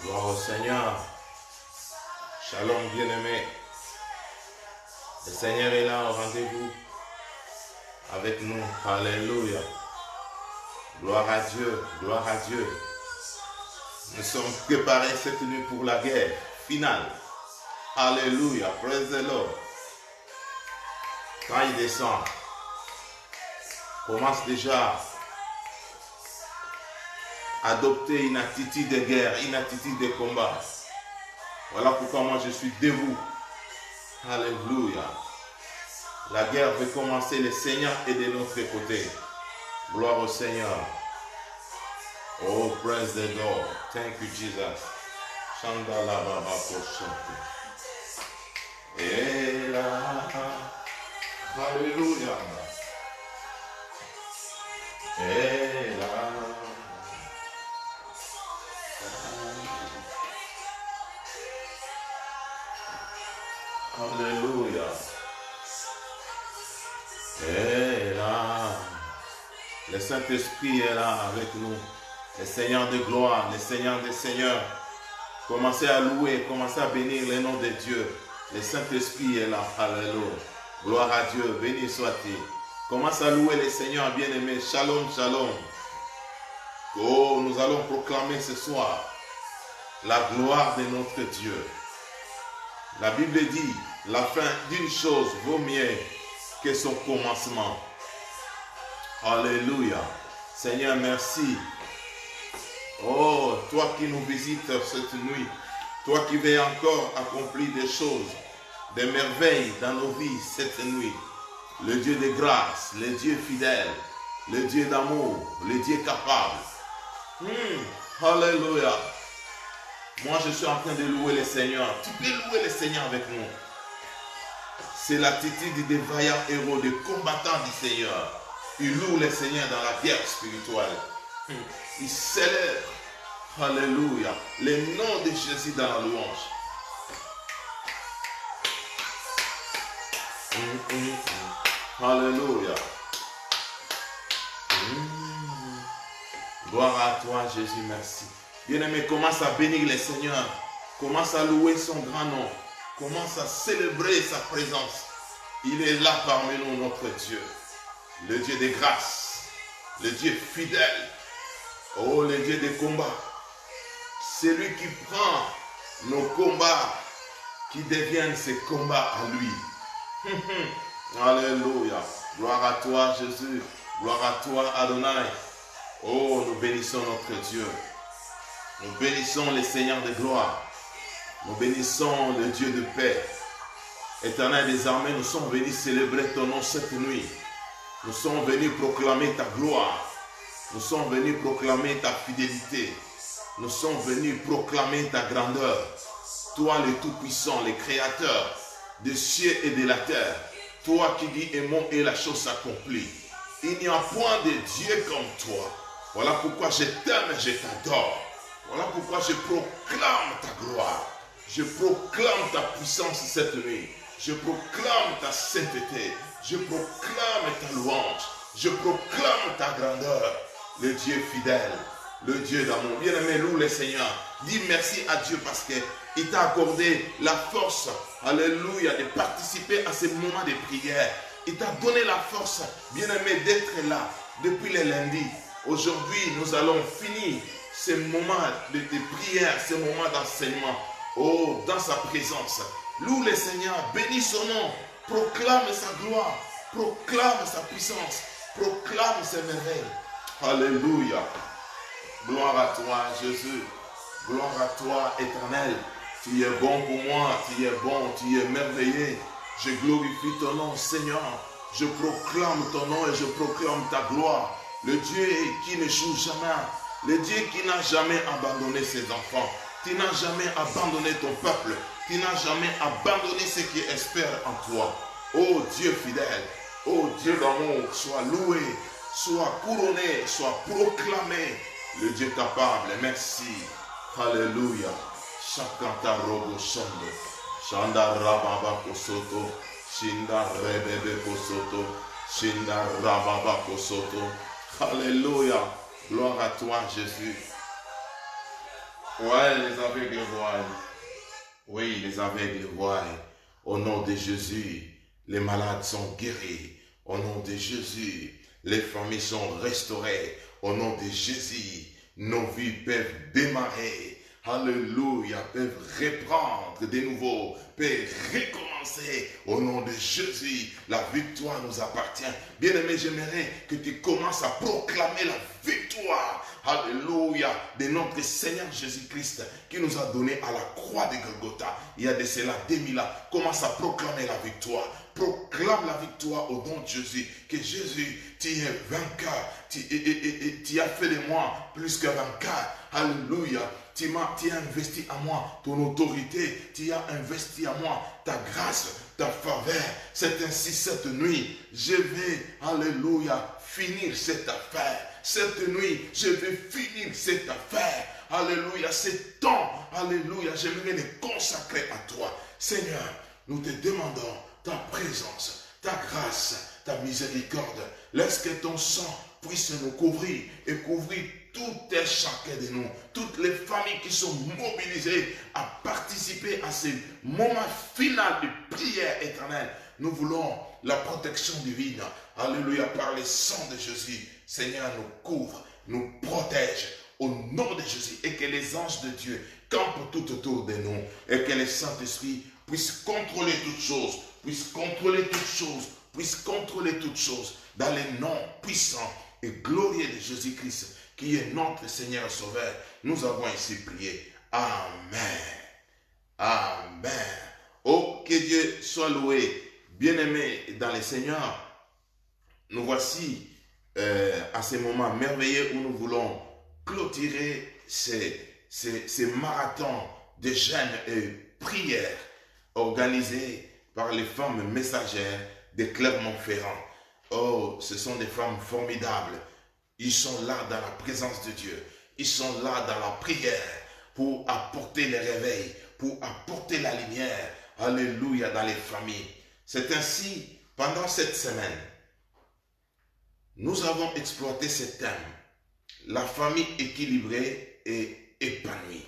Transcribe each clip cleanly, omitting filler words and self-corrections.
Gloire au Seigneur. Shalom bien-aimé. Le Seigneur est là au rendez-vous avec nous. Alléluia. Gloire à Dieu. Gloire à Dieu. Nous sommes préparés cette nuit pour la guerre finale. Alléluia. Praise the Lord. Quand il descend, commence déjà à adopter une attitude de guerre, une attitude de combat. Voilà pourquoi moi je suis debout. Alléluia. La guerre veut commencer, le Seigneur est de notre côté. Gloire au Seigneur. Oh, praise the Lord. Thank you, Jesus. Chandala Baba Koshante. Et là, Alléluia. Et là. Alléluia. Et là, le Saint-Esprit est là avec nous. Le Seigneur de gloire, le Seigneur des Seigneurs. Commencez à louer, commencez à bénir le nom de Dieu. Le Saint-Esprit est là. Alléluia. Gloire à Dieu, béni soit-il. Commence à louer le Seigneur bien-aimé. Shalom, shalom. Oh, nous allons proclamer ce soir la gloire de notre Dieu. La Bible dit, la fin d'une chose vaut mieux que son commencement. Alléluia. Seigneur, merci. Oh, toi qui nous visites cette nuit, toi qui veux encore accomplir des choses, des merveilles dans nos vies cette nuit. Le Dieu de grâce, le Dieu fidèle, le Dieu d'amour, le Dieu capable. Alléluia. Moi, je suis en train de louer le Seigneur. Tu peux louer le Seigneur avec nous. C'est l'attitude des vaillants héros, des combattants du Seigneur. Ils louent le Seigneur dans la guerre spirituelle. Ils célèbrent, alléluia, le nom de Jésus dans la louange. Alléluia. Gloire à toi, Jésus, merci. Bien-aimé, commence à bénir le Seigneur. Commence à louer son grand nom. Commence à célébrer sa présence. Il est là parmi nous, notre Dieu. Le Dieu de grâce. Le Dieu fidèle. Oh, le Dieu des combats. C'est lui qui prend nos combats, qui deviennent ses combats à lui. Alléluia. Gloire à toi, Jésus. Gloire à toi, Adonai. Oh, nous bénissons notre Dieu. Nous bénissons le Seigneur de gloire. Nous bénissons le Dieu de paix. Éternel des armées, nous sommes venus célébrer ton nom cette nuit. Nous sommes venus proclamer ta gloire. Nous sommes venus proclamer ta fidélité. Nous sommes venus proclamer ta grandeur. Toi le Tout-Puissant, le Créateur des cieux et de la terre. Toi qui dis aimons et la chose s'accomplit. Il n'y a point de Dieu comme toi. Voilà pourquoi je t'aime et je t'adore. Voilà pourquoi je proclame ta gloire. Je proclame ta puissance cette nuit. Je proclame ta sainteté. Je proclame ta louange. Je proclame ta grandeur. Le Dieu fidèle, le Dieu d'amour. Bien-aimé, loue le Seigneur. Dis merci à Dieu parce qu'il t'a accordé la force, alléluia, de participer à ces moments de prière. Il t'a donné la force, bien-aimé, d'être là depuis le lundi. Aujourd'hui, nous allons finir ces moments de prière, ces moments d'enseignement. Oh, dans sa présence. Loue le Seigneur, bénis son nom, proclame sa gloire, proclame sa puissance, proclame ses merveilles. Alléluia. Gloire à toi, Jésus. Gloire à toi, Éternel. Tu es bon pour moi, tu es bon, tu es merveilleux. Je glorifie ton nom, Seigneur. Je proclame ton nom et je proclame ta gloire. Le Dieu qui n'échoue jamais. Le Dieu qui n'a jamais abandonné ses enfants. Tu n'as jamais abandonné ton peuple. Tu n'as jamais abandonné ceux qui espèrent en toi. Oh Dieu fidèle, oh Dieu d'amour, sois loué, sois couronné, sois proclamé. Le Dieu capable, merci. Alléluia. Shakanta robo shando. Shanda rababa kosoto. Shinda rebebe kosoto. Shinda rababa kosoto. Alléluia. Gloire à toi, Jésus. Ouais, les aveugles voient. Oui, les aveugles voient. Au nom de Jésus, les malades sont guéris. Au nom de Jésus, les familles sont restaurées. Au nom de Jésus, nos vies peuvent démarrer. Alléluia, peuvent reprendre de nouveau, peuvent recommencer. Au nom de Jésus, la victoire nous appartient. Bien-aimé, j'aimerais que tu commences à proclamer la victoire. Alléluia, de notre Seigneur Jésus-Christ qui nous a donné à la croix de Golgotha. Il y a de cela 2000 ans. Commence à proclamer la victoire. Proclame la victoire au nom de Jésus. Que Jésus, tu es vainqueur. Tu as fait de moi plus que vainqueur. Alléluia. Tu as investi à moi ton autorité. Tu as investi à moi ta grâce, ta faveur. C'est ainsi cette nuit. Je vais, alléluia, finir cette affaire. Cette nuit, je vais finir cette affaire. Alléluia. C'est temps. Alléluia. J'aimerais les consacrer à toi. Seigneur, nous te demandons ta présence, ta grâce, ta miséricorde. Laisse que ton sang puisse nous couvrir et couvrir tout et chacun de nous, toutes les familles qui sont mobilisées à participer à ce moment final de prière éternelle. Nous voulons la protection divine. Alléluia, par le sang de Jésus. Seigneur, nous couvre, nous protège au nom de Jésus et que les anges de Dieu campent tout autour de nous et que le Saint-Esprit puisse contrôler toutes choses, puisse contrôler toutes choses, puisse contrôler toutes choses dans le nom puissant et glorieux de Jésus-Christ qui est notre Seigneur et Sauveur. Nous avons ainsi prié. Amen. Amen. Oh, que Dieu soit loué. Bien-aimés dans le Seigneur, nous voici à ce moment merveilleux où nous voulons clôturer ces marathons de jeûne et prières organisés par les femmes messagères de Clermont-Ferrand. Oh, ce sont des femmes formidables. Ils sont là dans la présence de Dieu. Ils sont là dans la prière pour apporter le réveil, pour apporter la lumière. Alléluia, dans les familles. C'est ainsi, pendant cette semaine, nous avons exploité ce thème. La famille équilibrée et épanouie.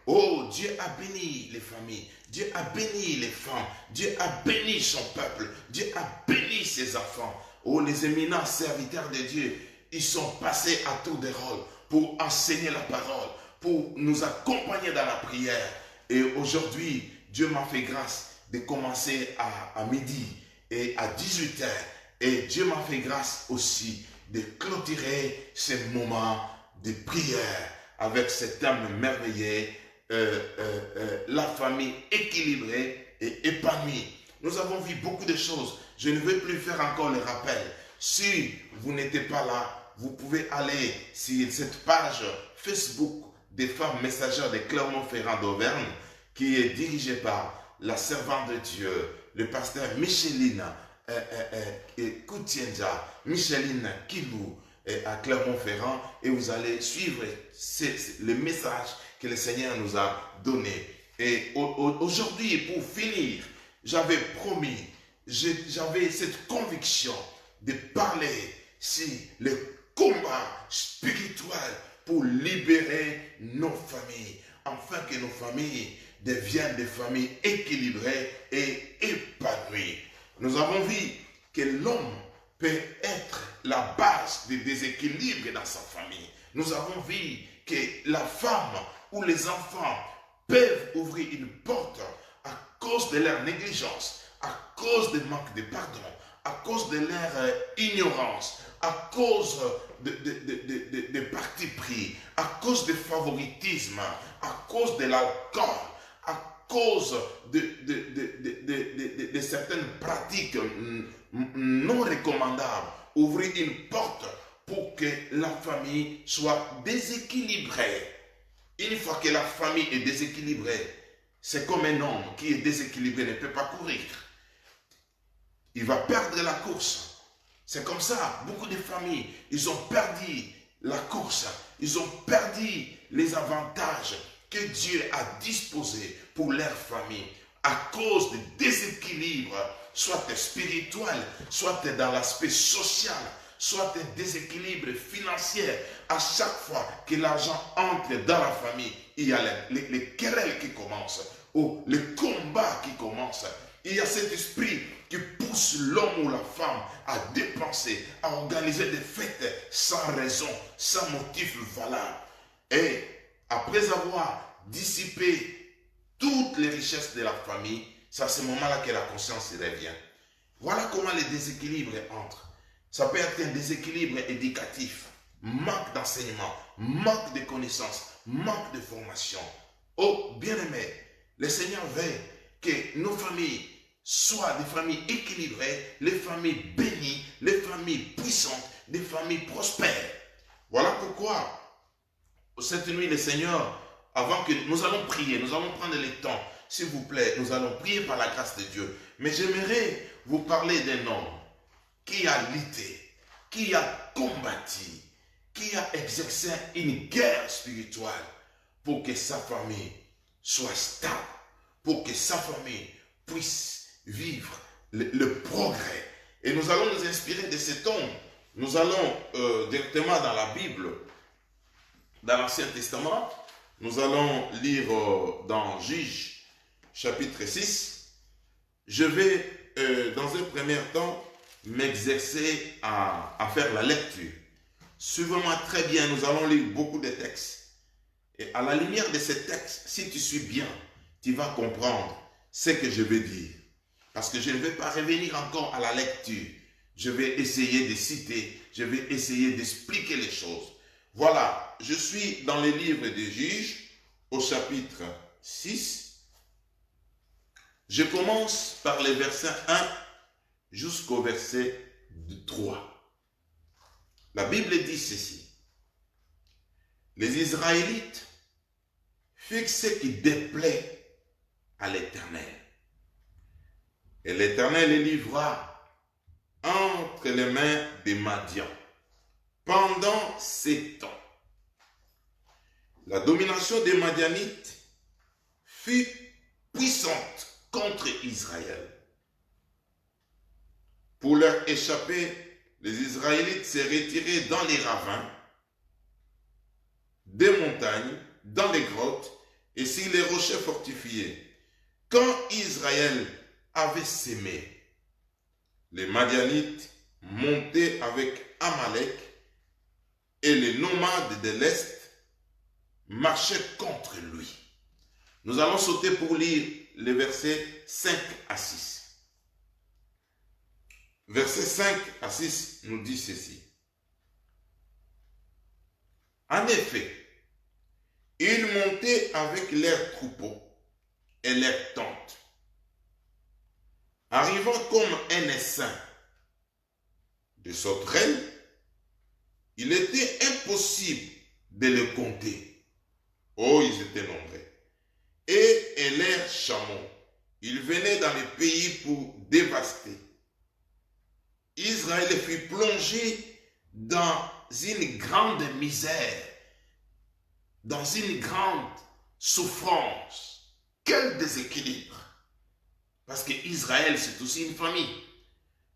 Oh, Dieu a béni les familles. Dieu a béni les femmes. Dieu a béni son peuple. Dieu a béni ses enfants. Oh, les éminents serviteurs de Dieu, ils sont passés à tour de rôle pour enseigner la parole, pour nous accompagner dans la prière. Et aujourd'hui, Dieu m'a fait grâce de commencer à midi et à 18h. Et Dieu m'a fait grâce aussi de clôturer ces moments de prière avec cet thème merveilleux, la famille équilibrée et épanouie. Nous avons vu beaucoup de choses. Je ne vais plus faire encore le rappel. Si vous n'étiez pas là, vous pouvez aller sur cette page Facebook des femmes messagères de Clermont-Ferrand d'Auvergne qui est dirigée par la servante de Dieu, le pasteur Micheline Koutienza, Micheline Kilou à Clermont-Ferrand, et vous allez suivre le message que le Seigneur nous a donné. Et aujourd'hui, pour finir, j'avais promis, j'avais cette conviction de parler sur le combat spirituel pour libérer nos familles, afin que nos familles deviennent des familles équilibrées et épanouies. Nous avons vu que l'homme peut être la base du déséquilibre dans sa famille. Nous avons vu que la femme ou les enfants peuvent ouvrir une porte à cause de leur négligence, à cause du manque de pardon, à cause de leur ignorance, à cause de parti pris, à cause de favoritisme, à cause de l'alcool, à cause de certaines pratiques non recommandables. Ouvrir une porte pour que la famille soit déséquilibrée. Une fois que la famille est déséquilibrée, c'est comme un homme qui est déséquilibré ne peut pas courir. Il va perdre la course. C'est comme ça, beaucoup de familles, ils ont perdu la course. Ils ont perdu les avantages que Dieu a disposés pour leur famille à cause de déséquilibre, soit spirituel, soit dans l'aspect social, soit un déséquilibre financier. À chaque fois que l'argent entre dans la famille, il y a les querelles qui commencent, ou les combats qui commencent. Il y a cet esprit qui pousse l'homme ou la femme à dépenser, à organiser des fêtes sans raison, sans motif valable. Et après avoir dissipé toutes les richesses de la famille, c'est à ce moment-là que la conscience revient. Voilà comment les déséquilibres entrent. Ça peut être un déséquilibre éducatif, manque d'enseignement, manque de connaissances, manque de formation. Oh, bien-aimés, le Seigneur veut que nos familles soient des familles équilibrées, les familles bénies, les familles puissantes, des familles prospères. Voilà pourquoi, cette nuit, le Seigneur, avant que nous allons prier, nous allons prendre le temps, s'il vous plaît, nous allons prier par la grâce de Dieu. Mais j'aimerais vous parler d'un homme qui a lutté, qui a combattu, qui a exercé une guerre spirituelle pour que sa famille soit stable, pour que sa famille puisse vivre le progrès. Et nous allons nous inspirer de cet homme. Nous allons directement dans la Bible, dans l'Ancien Testament. Nous allons lire dans Juges, chapitre 6. Je vais, dans un premier temps, m'exercer à faire la lecture. Suivez-moi très bien, nous allons lire beaucoup de textes. Et à la lumière de ces textes, si tu suis bien, tu vas comprendre ce que je vais dire. Parce que je ne vais pas revenir encore à la lecture. Je vais essayer de citer, je vais essayer d'expliquer les choses. Voilà, je suis dans le livre des Juges, au chapitre 6. Je commence par les versets 1 jusqu'au verset 3. La Bible dit ceci. Les Israélites firent ce qui déplaît à l'Éternel. Et l'Éternel les livra entre les mains des Madians pendant 7 ans. La domination des Madianites fut puissante contre Israël. Pour leur échapper, les Israélites se retiraient dans les ravins, des montagnes, dans les grottes et sur les rochers fortifiés. Quand Israël avait sémé, les Madianites montaient avec Amalek et les nomades de l'Est marchaient contre lui. Nous allons sauter pour lire les versets 5 à 6. Verset 5 à 6 nous dit ceci. En effet, ils montaient avec leurs troupeaux et leurs tentes, arrivant comme un essaim de sauterelles. Il était impossible de les compter. Oh, ils étaient nombreux. Et leurs chameaux, ils venaient dans les pays pour dévaster. Israël fut plongé dans une grande misère, dans une grande souffrance. Quel déséquilibre! Parce que Israël, c'est aussi une famille.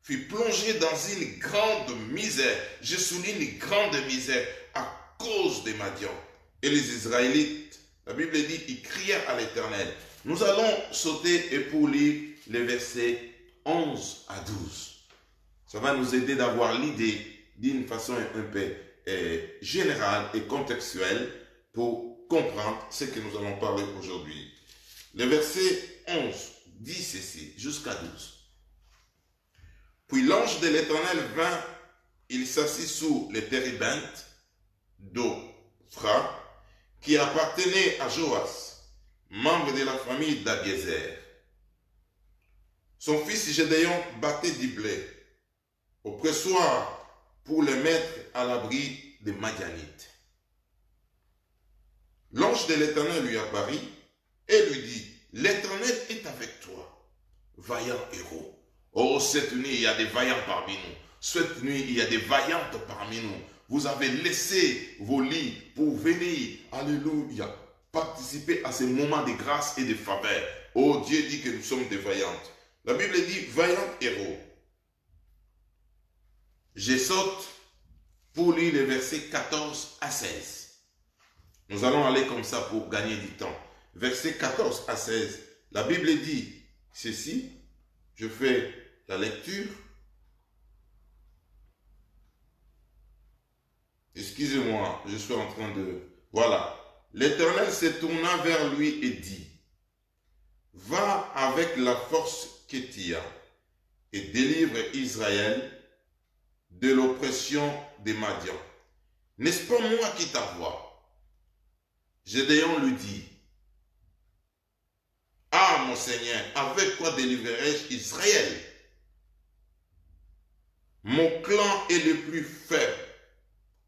Fut plongé dans une grande misère. Je souligne une grande misère à cause des Madians. Et les Israélites, la Bible dit, ils crièrent à l'Éternel. Nous allons sauter et pour lire les versets 11 à 12. Ça va nous aider d'avoir l'idée d'une façon un peu générale et contextuelle pour comprendre ce que nous allons parler aujourd'hui. Le verset 11 dit ceci, jusqu'à 12. Puis l'ange de l'Éternel vint, il s'assit sous les térébintes d'Ophra, qui appartenait à Joas, membre de la famille d'Abiezer. Son fils Gédéon battait du blé au pressoir pour le mettre à l'abri des Madianites. L'ange de l'Éternel lui apparut et lui dit, l'Éternel est avec toi, vaillant héros. Oh, cette nuit, il y a des vaillants parmi nous. Cette nuit, il y a des vaillantes parmi nous. Vous avez laissé vos lits pour venir, alléluia, participer à ces moments de grâce et de faveur. Oh, Dieu dit que nous sommes des vaillantes. La Bible dit, vaillants héros. Je saute pour lire les versets 14 à 16. Nous allons aller comme ça pour gagner du temps. Versets 14 à 16. La Bible dit ceci. Je fais la lecture. Excusez-moi, je suis en train de... Voilà. L'Éternel se tourna vers lui et dit, « Va avec la force que tu as et délivre Israël de l'oppression des Madians. N'est-ce pas moi qui t'envoie? » Gédéon lui dit, « Ah, mon Seigneur, avec quoi délivrerai-je Israël? Mon clan est le plus faible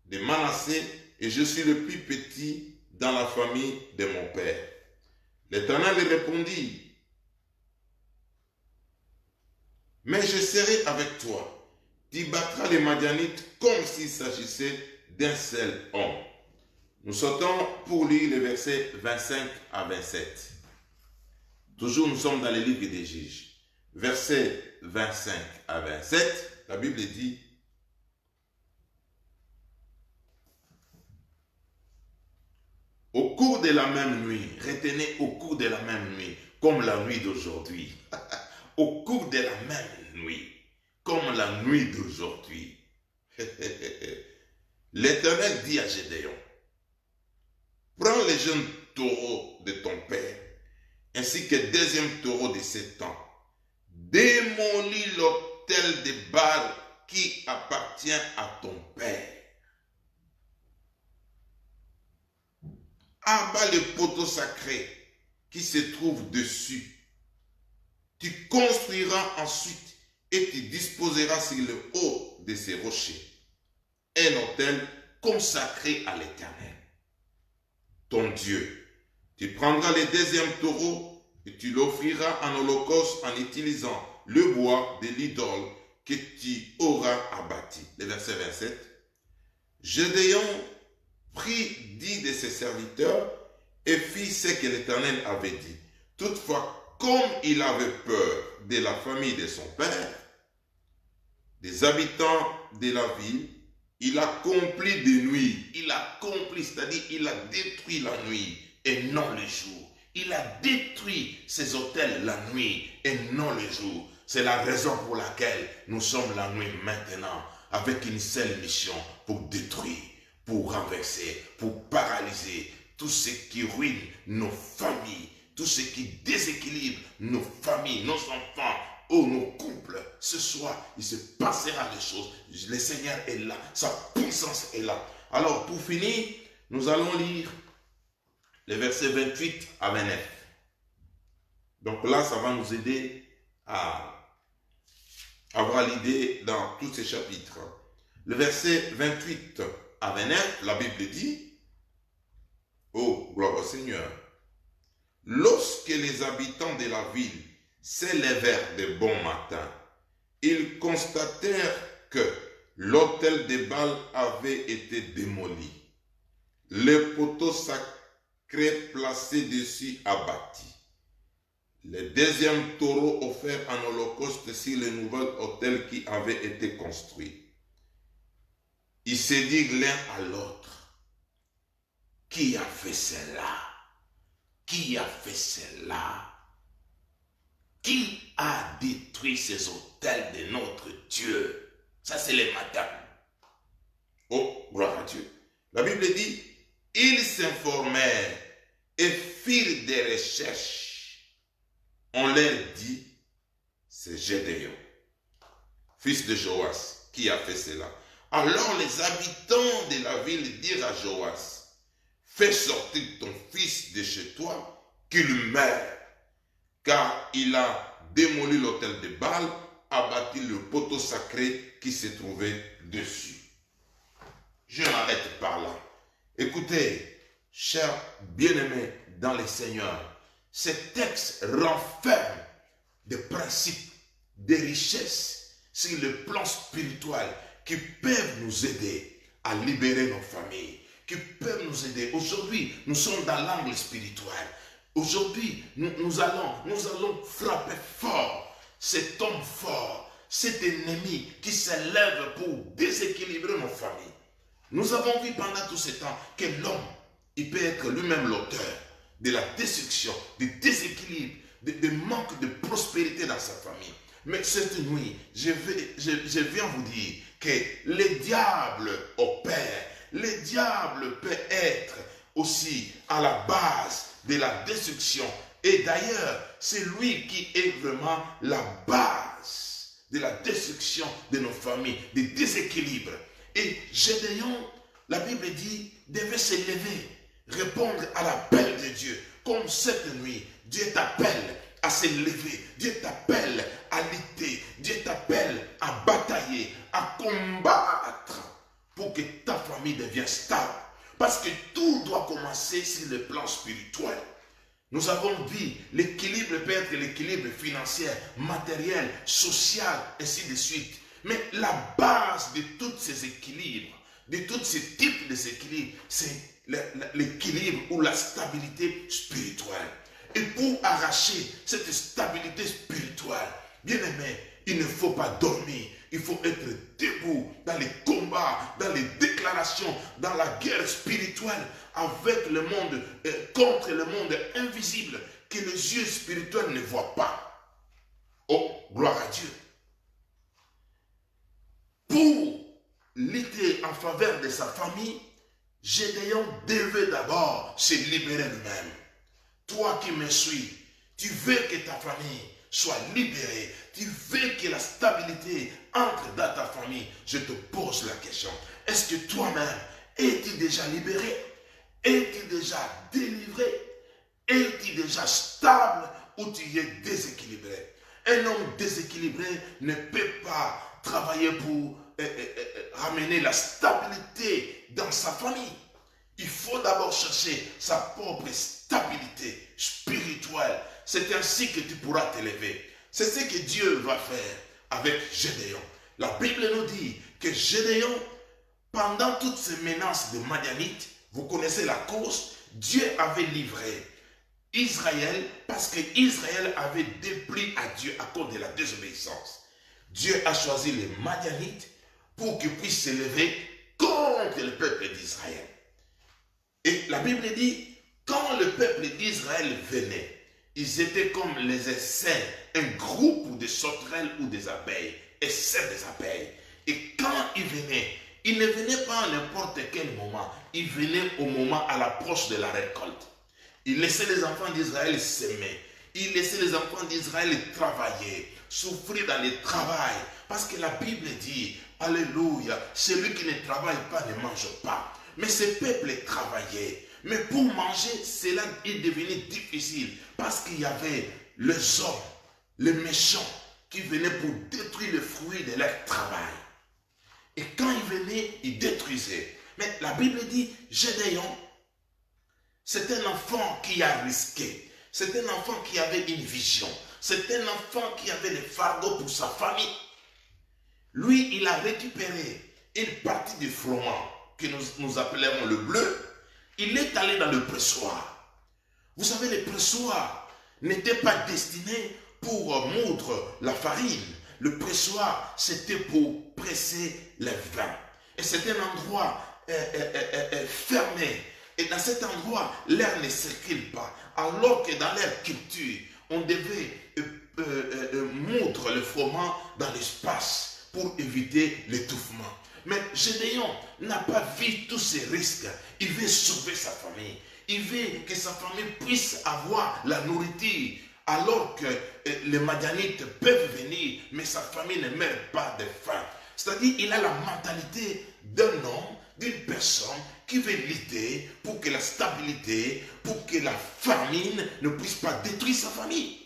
de Manassé et je suis le plus petit dans la famille de mon père. » L'Éternel lui répondit, « Mais je serai avec toi. Tu battras les Madianites comme s'il s'agissait d'un seul homme. » Nous sautons pour lire les versets 25 à 27. Toujours nous sommes dans les livres des Juges. Versets 25 à 27, la Bible dit, « Au cours de la même nuit, retenez au cours de la même nuit, comme la nuit d'aujourd'hui. Au cours de la même nuit, comme la nuit d'aujourd'hui. » L'Éternel dit à Gédéon, « Prends les jeunes taureaux de ton père, ainsi que le deuxième taureau de 7 ans. Démolis l'autel de Baal qui appartient à ton père. Abat le poteau sacré qui se trouve dessus. Tu construiras ensuite et tu disposeras sur le haut de ces rochers un autel consacré à l'Éternel, ton Dieu. Tu prendras le deuxième taureau et tu l'offriras en holocauste en utilisant le bois de l'idole que tu auras abattu. Le verset 27. Gédéon prit 10 de ses serviteurs et fit ce que l'Éternel avait dit. Toutefois, comme il avait peur de la famille de son père, des habitants de la ville, il accomplit de nuit. Il accomplit, c'est-à-dire il a détruit la nuit et non le jour. Il a détruit ses autels la nuit et non le jour. C'est la raison pour laquelle nous sommes la nuit maintenant, avec une seule mission, pour détruire, pour renverser, pour paralyser tout ce qui ruine nos familles, tout ce qui déséquilibre nos familles, nos enfants, ou nos couples. Ce soir, il se passera des choses. Le Seigneur est là, sa puissance est là. Alors, pour finir, nous allons lire les versets 28 à 29. Donc là, ça va nous aider à avoir l'idée dans tous ces chapitres. Le verset 28 à 29, la Bible dit, « Oh, gloire au Seigneur, lorsque les habitants de la ville s'élevèrent de bon matin, ils constatèrent que l'autel de Baal avait été démoli, le poteau sacré placé dessus abattu, le deuxième taureau offert en holocauste sur le nouvel autel qui avait été construit. Ils se dirent l'un à l'autre, « Qui a fait cela? Qui a fait cela? Qui a détruit ces autels de notre Dieu? » Ça, c'est les matins. Oh, gloire à Dieu. La Bible dit, ils s'informèrent et firent des recherches. On leur dit, c'est Gédéon, fils de Joas, qui a fait cela. Alors les habitants de la ville dirent à Joas, fais sortir ton fils de chez toi, qu'il meure, car il a démoli l'autel de Baal, abattu le poteau sacré qui se trouvait dessus. Je m'arrête par là. Écoutez, chers bien-aimés dans le Seigneur, ce texte renferme des principes, des richesses sur le plan spirituel qui peuvent nous aider à libérer nos familles, qui peuvent nous aider. Aujourd'hui, nous sommes dans l'angle spirituel. Aujourd'hui, nous allons frapper fort cet homme fort, cet ennemi qui s'élève pour déséquilibrer nos familles. Nous avons vu pendant tout ce temps que l'homme, il peut être lui-même l'auteur de la destruction, du déséquilibre, de manque de prospérité dans sa famille. Mais cette nuit, je viens vous dire que le diable opère. Le diable peut être aussi à la base de la destruction. Et d'ailleurs, c'est lui qui est vraiment la base de la destruction de nos familles, des déséquilibres. Et Gédéon, la Bible dit, devait se lever, répondre à l'appel de Dieu. Comme cette nuit, Dieu t'appelle à se lever, Dieu t'appelle à lutter, Dieu t'appelle à batailler, à combattre pour que ta famille devienne stable. Parce que tout doit commencer sur le plan spirituel. Nous avons vu, l'équilibre peut être l'équilibre financier, matériel, social, ainsi de suite. Mais la base de tous ces équilibres, de tous ces types d'équilibres, c'est l'équilibre ou la stabilité spirituelle. Et pour arracher cette stabilité spirituelle, bien aimé, il ne faut pas dormir. Il faut être debout dans les combats, dans les déclarations, dans la guerre spirituelle avec le monde, contre le monde invisible que les yeux spirituels ne voient pas. Oh, gloire à Dieu. Pour lutter en faveur de sa famille, Gédéon devait d'abord se libérer lui-même. Toi qui me suis, tu veux que ta famille soit libérée, tu veux que la stabilité entre dans ta famille. Je te pose la question, est-ce que toi-même, es-tu déjà libéré? Es-tu déjà délivré? Es-tu déjà stable ou tu es déséquilibré? Un homme déséquilibré ne peut pas travailler pour ramener la stabilité dans sa famille. Il faut d'abord chercher sa propre stabilité spirituelle. C'est ainsi que tu pourras t'élever. C'est ce que Dieu va faire avec Gédéon. La Bible nous dit que Gédéon, pendant toutes ces menaces de Madianites, vous connaissez la cause, Dieu avait livré Israël parce que Israël avait déplu à Dieu à cause de la désobéissance. Dieu a choisi les Madianites pour qu'ils puissent s'élever contre le peuple d'Israël. Et la Bible dit, quand le peuple d'Israël venait, ils étaient comme les essaims, un groupe de sauterelles ou des abeilles, essais des abeilles. Et quand ils ne venaient pas à n'importe quel moment, ils venaient au moment à l'approche de la récolte. Ils laissaient les enfants d'Israël s'aimer, ils laissaient les enfants d'Israël travailler, souffrir dans le travail. Parce que la Bible dit, alléluia, celui qui ne travaille pas ne mange pas. Mais ce peuple travaillait. Mais pour manger, cela est devenu difficile. Parce qu'il y avait les hommes, les méchants, qui venaient pour détruire le fruit de leur travail. Et quand ils venaient, ils détruisaient. Mais la Bible dit, Gédéon, c'est un enfant qui a risqué. C'est un enfant qui avait une vision. C'est un enfant qui avait des fardeaux pour sa famille. Lui, il a récupéré une partie du froment que nous appellerons le bleu. Il est allé dans le pressoir. Vous savez, le pressoir n'était pas destiné pour moudre la farine. Le pressoir, c'était pour presser le vin. Et c'était un endroit fermé. Et dans cet endroit, l'air ne circule pas. Alors que dans leur culture, on devait moudre le froment dans l'espace pour éviter l'étouffement. Mais Gédéon n'a pas vu tous ces risques. Il veut sauver sa famille. Il veut que sa famille puisse avoir la nourriture. Alors que les Madianites peuvent venir, mais sa famille ne meurt pas de faim. C'est-à-dire qu'il a la mentalité d'un homme, d'une personne qui veut lutter pour que la stabilité, pour que la famine ne puisse pas détruire sa famille.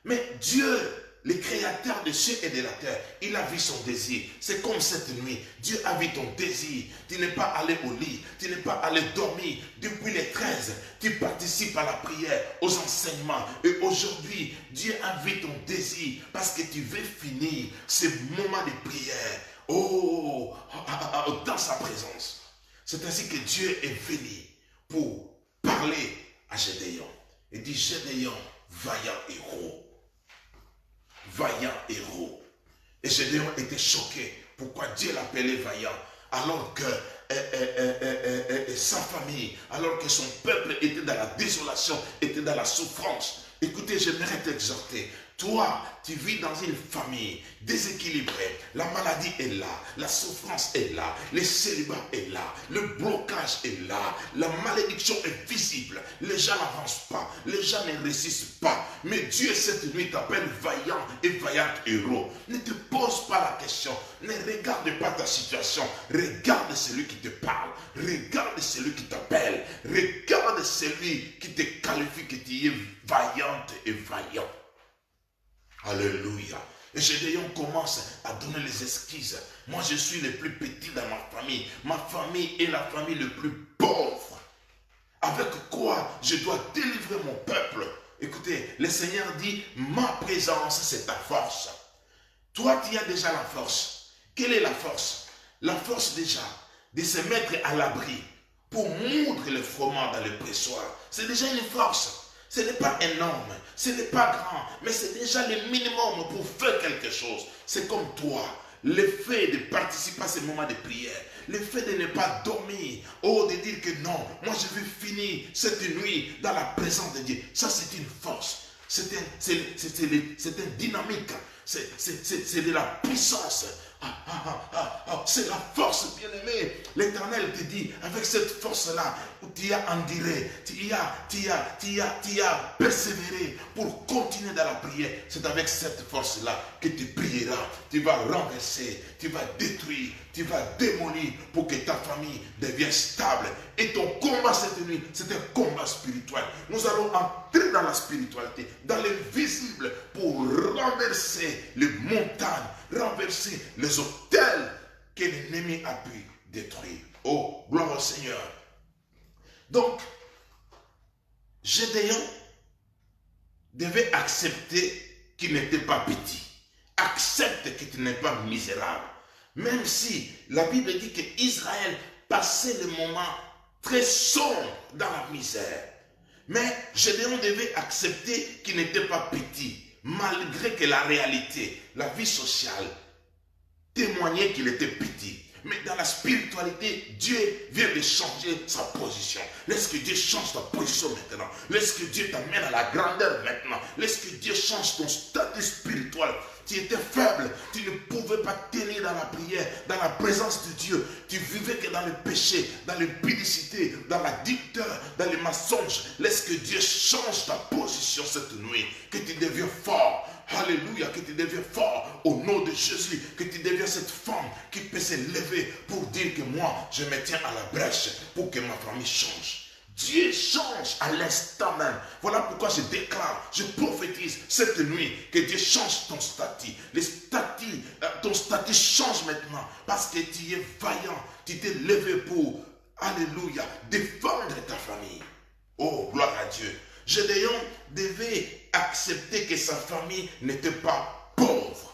Mais Dieu, le créateur des cieux et de la terre, il a vu son désir. C'est comme cette nuit. Dieu a vu ton désir. Tu n'es pas allé au lit. Tu n'es pas allé dormir. Depuis les 13, tu participes à la prière, aux enseignements. Et aujourd'hui, Dieu a vu ton désir parce que tu veux finir ce moment de prière. Oh, dans sa présence. C'est ainsi que Dieu est venu pour parler à Gédéon. Il dit, Gédéon, vaillant héros. Vaillant héros. Et Gédéon était choqué. Pourquoi Dieu l'appelait vaillant? Alors que sa famille, alors que son peuple était dans la désolation, était dans la souffrance. Écoutez, j'aimerais t'exhorter. Toi, tu vis dans une famille déséquilibrée. La maladie est là, la souffrance est là, le célibat est là, le blocage est là, la malédiction est visible. Les gens n'avancent pas, les gens ne réussissent pas. Mais Dieu, cette nuit, t'appelle vaillant et vaillant héros. Ne te pose pas la question, ne regarde pas ta situation. Regarde celui qui te parle, regarde celui qui t'appelle, regarde celui qui te qualifie, que tu es vaillante et vaillant. Alléluia. Et Gédéon commence à donner les excuses. Moi, je suis le plus petit dans ma famille. Ma famille est la famille la plus pauvre. Avec quoi je dois délivrer mon peuple? Écoutez, le Seigneur dit, ma présence, c'est ta force. Toi, tu as déjà la force. Quelle est la force? La force déjà de se mettre à l'abri pour moudre le froment dans le pressoir. C'est déjà une force. Ce n'est pas énorme, ce n'est pas grand, mais c'est déjà le minimum pour faire quelque chose. C'est comme toi, le fait de participer à ces moments de prière, le fait de ne pas dormir, de dire que non, moi je veux finir cette nuit dans la présence de Dieu. Ça c'est une force, c'est une dynamique, c'est de la puissance. C'est la force, bien-aimé. L'Éternel te dit, avec cette force-là, tu as enduré, tu as persévéré pour continuer dans la prière. C'est avec cette force-là que tu prieras. Tu vas renverser, tu vas détruire, tu vas démolir pour que ta famille devienne stable. Et ton combat cette nuit, c'est un combat spirituel. Nous allons entrer dans la spiritualité, dans l'invisible, pour renverser les montagnes, renverser les autels que l'ennemi a pu détruire. Oh, gloire au Seigneur. Donc, Gédéon devait accepter qu'il n'était pas petit. Accepte que tu n'es pas misérable. Même si la Bible dit qu'Israël passait le moment très sombre dans la misère. Mais Gédéon devait accepter qu'il n'était pas petit. Malgré que la réalité, la vie sociale, témoignait qu'il était petit. Mais dans la spiritualité, Dieu vient de changer sa position. Laisse que Dieu change ta position maintenant. Laisse que Dieu t'amène à la grandeur maintenant. Laisse que Dieu change ton statut spirituel. Tu étais faible, tu ne pouvais pas tenir dans la prière, dans la présence de Dieu. Tu vivais que dans le péché, dans l'impudicité, dans la dicteur, dans les mensonges. Laisse que Dieu change ta position cette nuit, que tu deviens fort. Alléluia, que tu deviens fort au nom de Jésus, que tu deviens cette femme qui peut se lever pour dire que moi, je me tiens à la brèche pour que ma famille change. Dieu change à l'instant même. Voilà pourquoi je déclare, je prophétise cette nuit que Dieu change ton statut. Ton statut change maintenant parce que tu es vaillant. Tu t'es levé pour, alléluia, défendre ta famille. Oh, gloire à Dieu. Gédéon devait accepter que sa famille n'était pas pauvre.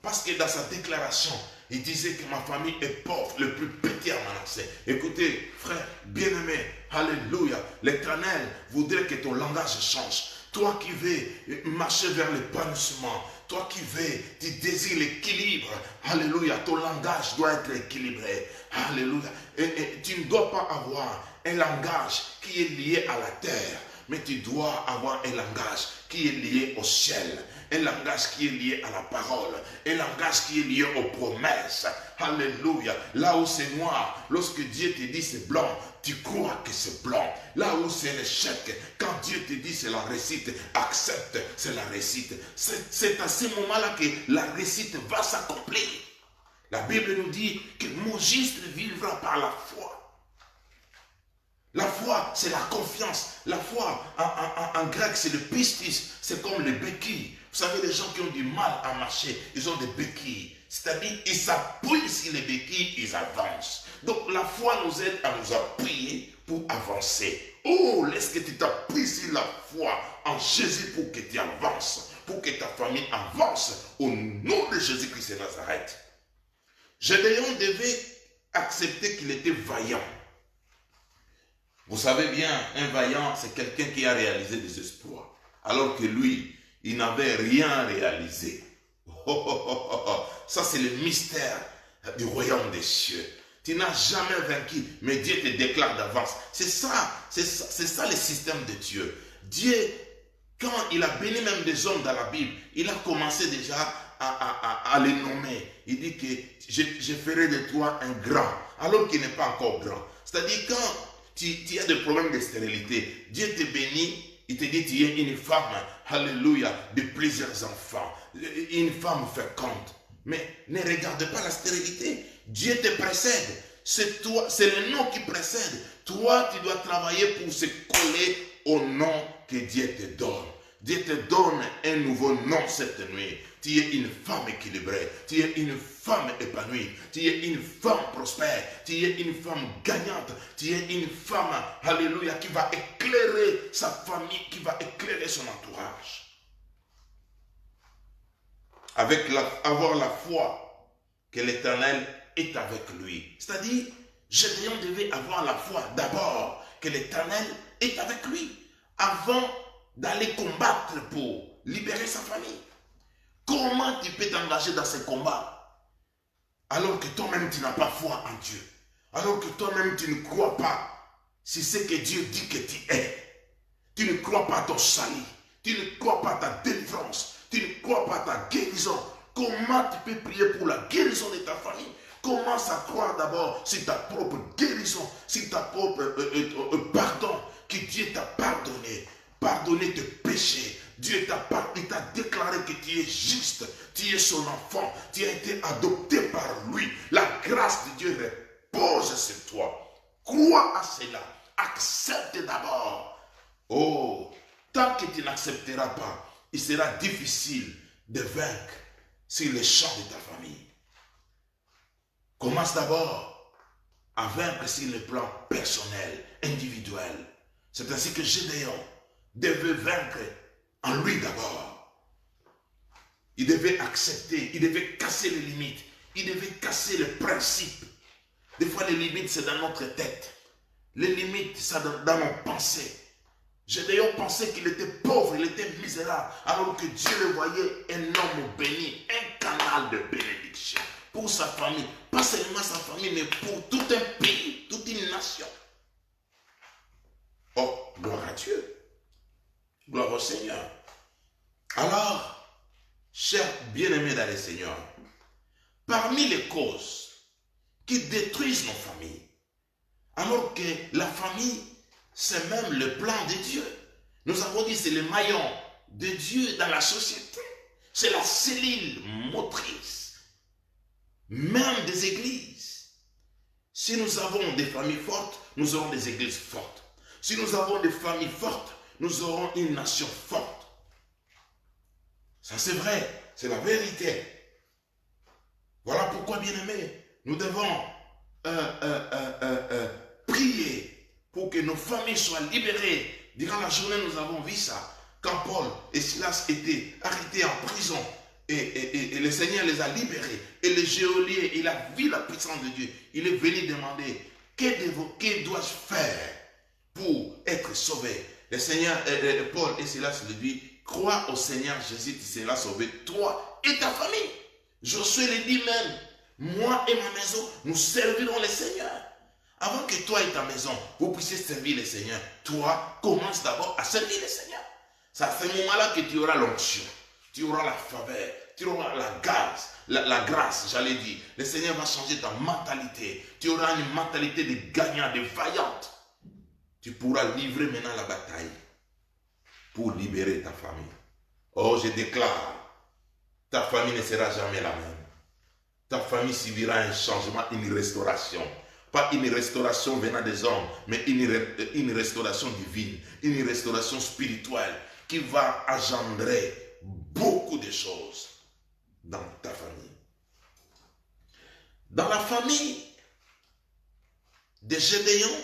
Parce que dans sa déclaration, il disait que ma famille est pauvre, le plus petit à Manassé. Écoutez, frère, bien-aimé, alléluia, l'Éternel voudrait que ton langage change. Toi qui veux marcher vers l'épanouissement, toi qui veux, tu désires l'équilibre, alléluia, ton langage doit être équilibré, alléluia. Et tu ne dois pas avoir un langage qui est lié à la terre, mais tu dois avoir un langage qui est lié au ciel, un langage qui est lié à la parole, un langage qui est lié aux promesses. Alléluia. Là où c'est noir, lorsque Dieu te dit c'est blanc, tu crois que c'est blanc. Là où c'est l'échec, quand Dieu te dit c'est la réussite, accepte, c'est la réussite. C'est à ce moment-là que la réussite va s'accomplir. La Bible nous dit que mon juste vivra par la foi. La foi, c'est la confiance. La foi, en grec, c'est le pistis. C'est comme les béquilles. Vous savez, les gens qui ont du mal à marcher, ils ont des béquilles. C'est-à-dire, ils s'appuient sur les béquilles, ils avancent. Donc, la foi nous aide à nous appuyer pour avancer. Oh, laisse que tu t'appuies sur la foi en Jésus pour que tu avances, pour que ta famille avance au nom de Jésus-Christ de Nazareth. Gédéon devait accepter qu'il était vaillant. Vous savez bien, un vaillant, c'est quelqu'un qui a réalisé des exploits. Alors que lui, il n'avait rien réalisé. Ça, c'est le mystère du royaume des cieux. Tu n'as jamais vaincu, mais Dieu te déclare d'avance. C'est ça le système de Dieu. Dieu, quand il a béni même des hommes dans la Bible, il a commencé déjà à les nommer. Il dit que je ferai de toi un grand, alors qu'il n'est pas encore grand. C'est-à-dire quand tu as des problèmes de stérilité, Dieu te bénit, il te dit tu es une femme, alléluia, de plusieurs enfants, une femme féconde. Mais ne regarde pas la stérilité. Dieu te précède. C'est toi, c'est le nom qui précède. Toi, tu dois travailler pour se coller au nom que Dieu te donne. Dieu te donne un nouveau nom cette nuit. Tu es une femme équilibrée. Tu es une femme épanouie. Tu es une femme prospère. Tu es une femme gagnante. Tu es une femme, alléluia, qui va éclairer sa famille, qui va éclairer son entourage. Avoir la foi que l'Éternel est avec lui. C'est-à-dire, Gédéon devait avoir la foi d'abord que l'Éternel est avec lui avant d'aller combattre pour libérer sa famille. Comment tu peux t'engager dans ce combat alors que toi-même tu n'as pas foi en Dieu, alors que toi-même tu ne crois pas si c'est que Dieu dit que tu es. Tu ne crois pas à ton salut, tu ne crois pas à ta délivrance, tu ne crois pas à ta guérison. Comment tu peux prier pour la guérison de ta famille? Commence à croire d'abord sur ta propre guérison, sur ta propre pardon, que Dieu t'a pardonné tes péchés. Dieu t'a déclaré que tu es juste, tu es son enfant, tu as été adopté par lui. La grâce de Dieu repose sur toi. Crois à cela, accepte d'abord. Oh, tant que tu n'accepteras pas, il sera difficile de vaincre sur les champs de ta famille. Commence d'abord à vaincre sur le plan personnel, individuel. C'est ainsi que Gédéon devait vaincre en lui d'abord. Il devait accepter, il devait casser les limites, il devait casser les principes. Des fois, les limites, c'est dans notre tête. Les limites, c'est dans nos pensées. Gédéon pensait qu'il était pauvre, il était misérable, alors que Dieu le voyait un homme béni, un canal de bénédiction pour sa famille. Pas seulement sa famille, mais pour tout un pays, toute une nation. Oh, gloire à Dieu. Gloire au Seigneur. Alors, chers bien-aimés dans le Seigneur, parmi les causes qui détruisent nos familles, alors que la famille, c'est même le plan de Dieu. Nous avons dit c'est le maillon de Dieu dans la société. C'est la cellule motrice, même des églises. Si nous avons des familles fortes, nous aurons des églises fortes. Si nous avons des familles fortes, nous aurons une nation forte. Ça c'est vrai, c'est la vérité. Voilà pourquoi, bien-aimés, nous devons prier pour que nos familles soient libérées. Durant la journée, nous avons vu ça. Quand Paul et Silas étaient arrêtés en prison et le Seigneur les a libérés. Et le geôlier, il a vu la puissance de Dieu. Il est venu demander, que dois-je faire pour être sauvé? Le Seigneur, Paul et Silas lui dit, crois au Seigneur Jésus, tu seras sauvé, toi et ta famille. Josué le dit même, moi et ma maison, nous servirons le Seigneur. Avant que toi et ta maison, vous puissiez servir le Seigneur, toi, commence d'abord à servir le Seigneur. C'est à ce moment-là que tu auras l'onction, tu auras la faveur, tu auras la grâce, j'allais dire. Le Seigneur va changer ta mentalité. Tu auras une mentalité de gagnant, de vaillante. Tu pourras livrer maintenant la bataille pour libérer ta famille. Oh, je déclare, ta famille ne sera jamais la même. Ta famille subira un changement, une restauration. Pas une restauration venant des hommes, mais une restauration divine, une restauration spirituelle qui va engendrer beaucoup de choses dans ta famille. Dans la famille de Gédéon,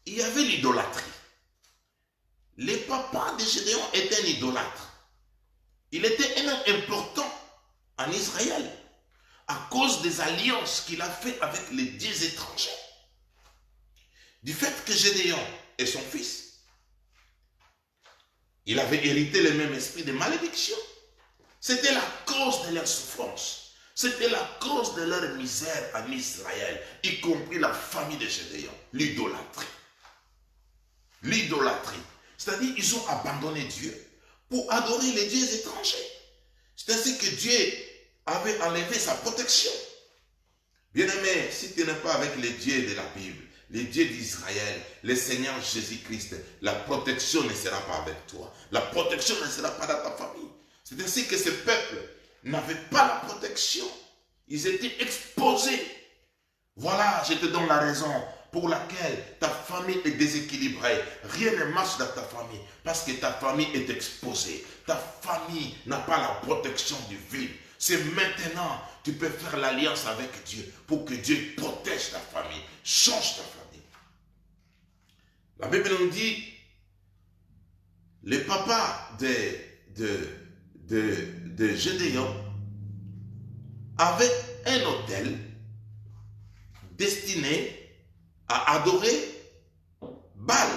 il y avait l'idolâtrie. Le papa de Gédéon était un idolâtre. Il était un homme important en Israël à cause des alliances qu'il a fait avec les dieux étrangers. Du fait que Gédéon est son fils, il avait hérité le même esprit de malédiction. C'était la cause de leur souffrance. C'était la cause de leur misère en Israël, y compris la famille de Gédéon, l'idolâtrie. L'idolâtrie. C'est-à-dire qu'ils ont abandonné Dieu pour adorer les dieux étrangers. C'est ainsi que Dieu avait enlevé sa protection. Bien-aimé, si tu n'es pas avec les dieux de la Bible, les dieux d'Israël, le Seigneur Jésus-Christ, la protection ne sera pas avec toi. La protection ne sera pas dans ta famille. C'est ainsi que ce peuple n'avait pas la protection. Ils étaient exposés. Voilà, je te donne la raison pour laquelle ta famille est déséquilibrée. Rien ne marche dans ta famille parce que ta famille est exposée. Ta famille n'a pas la protection divine. C'est maintenant que tu peux faire l'alliance avec Dieu pour que Dieu protège ta famille, change ta famille. La Bible nous dit, le papa de Gédéon avait un autel destiné à adorer Baal.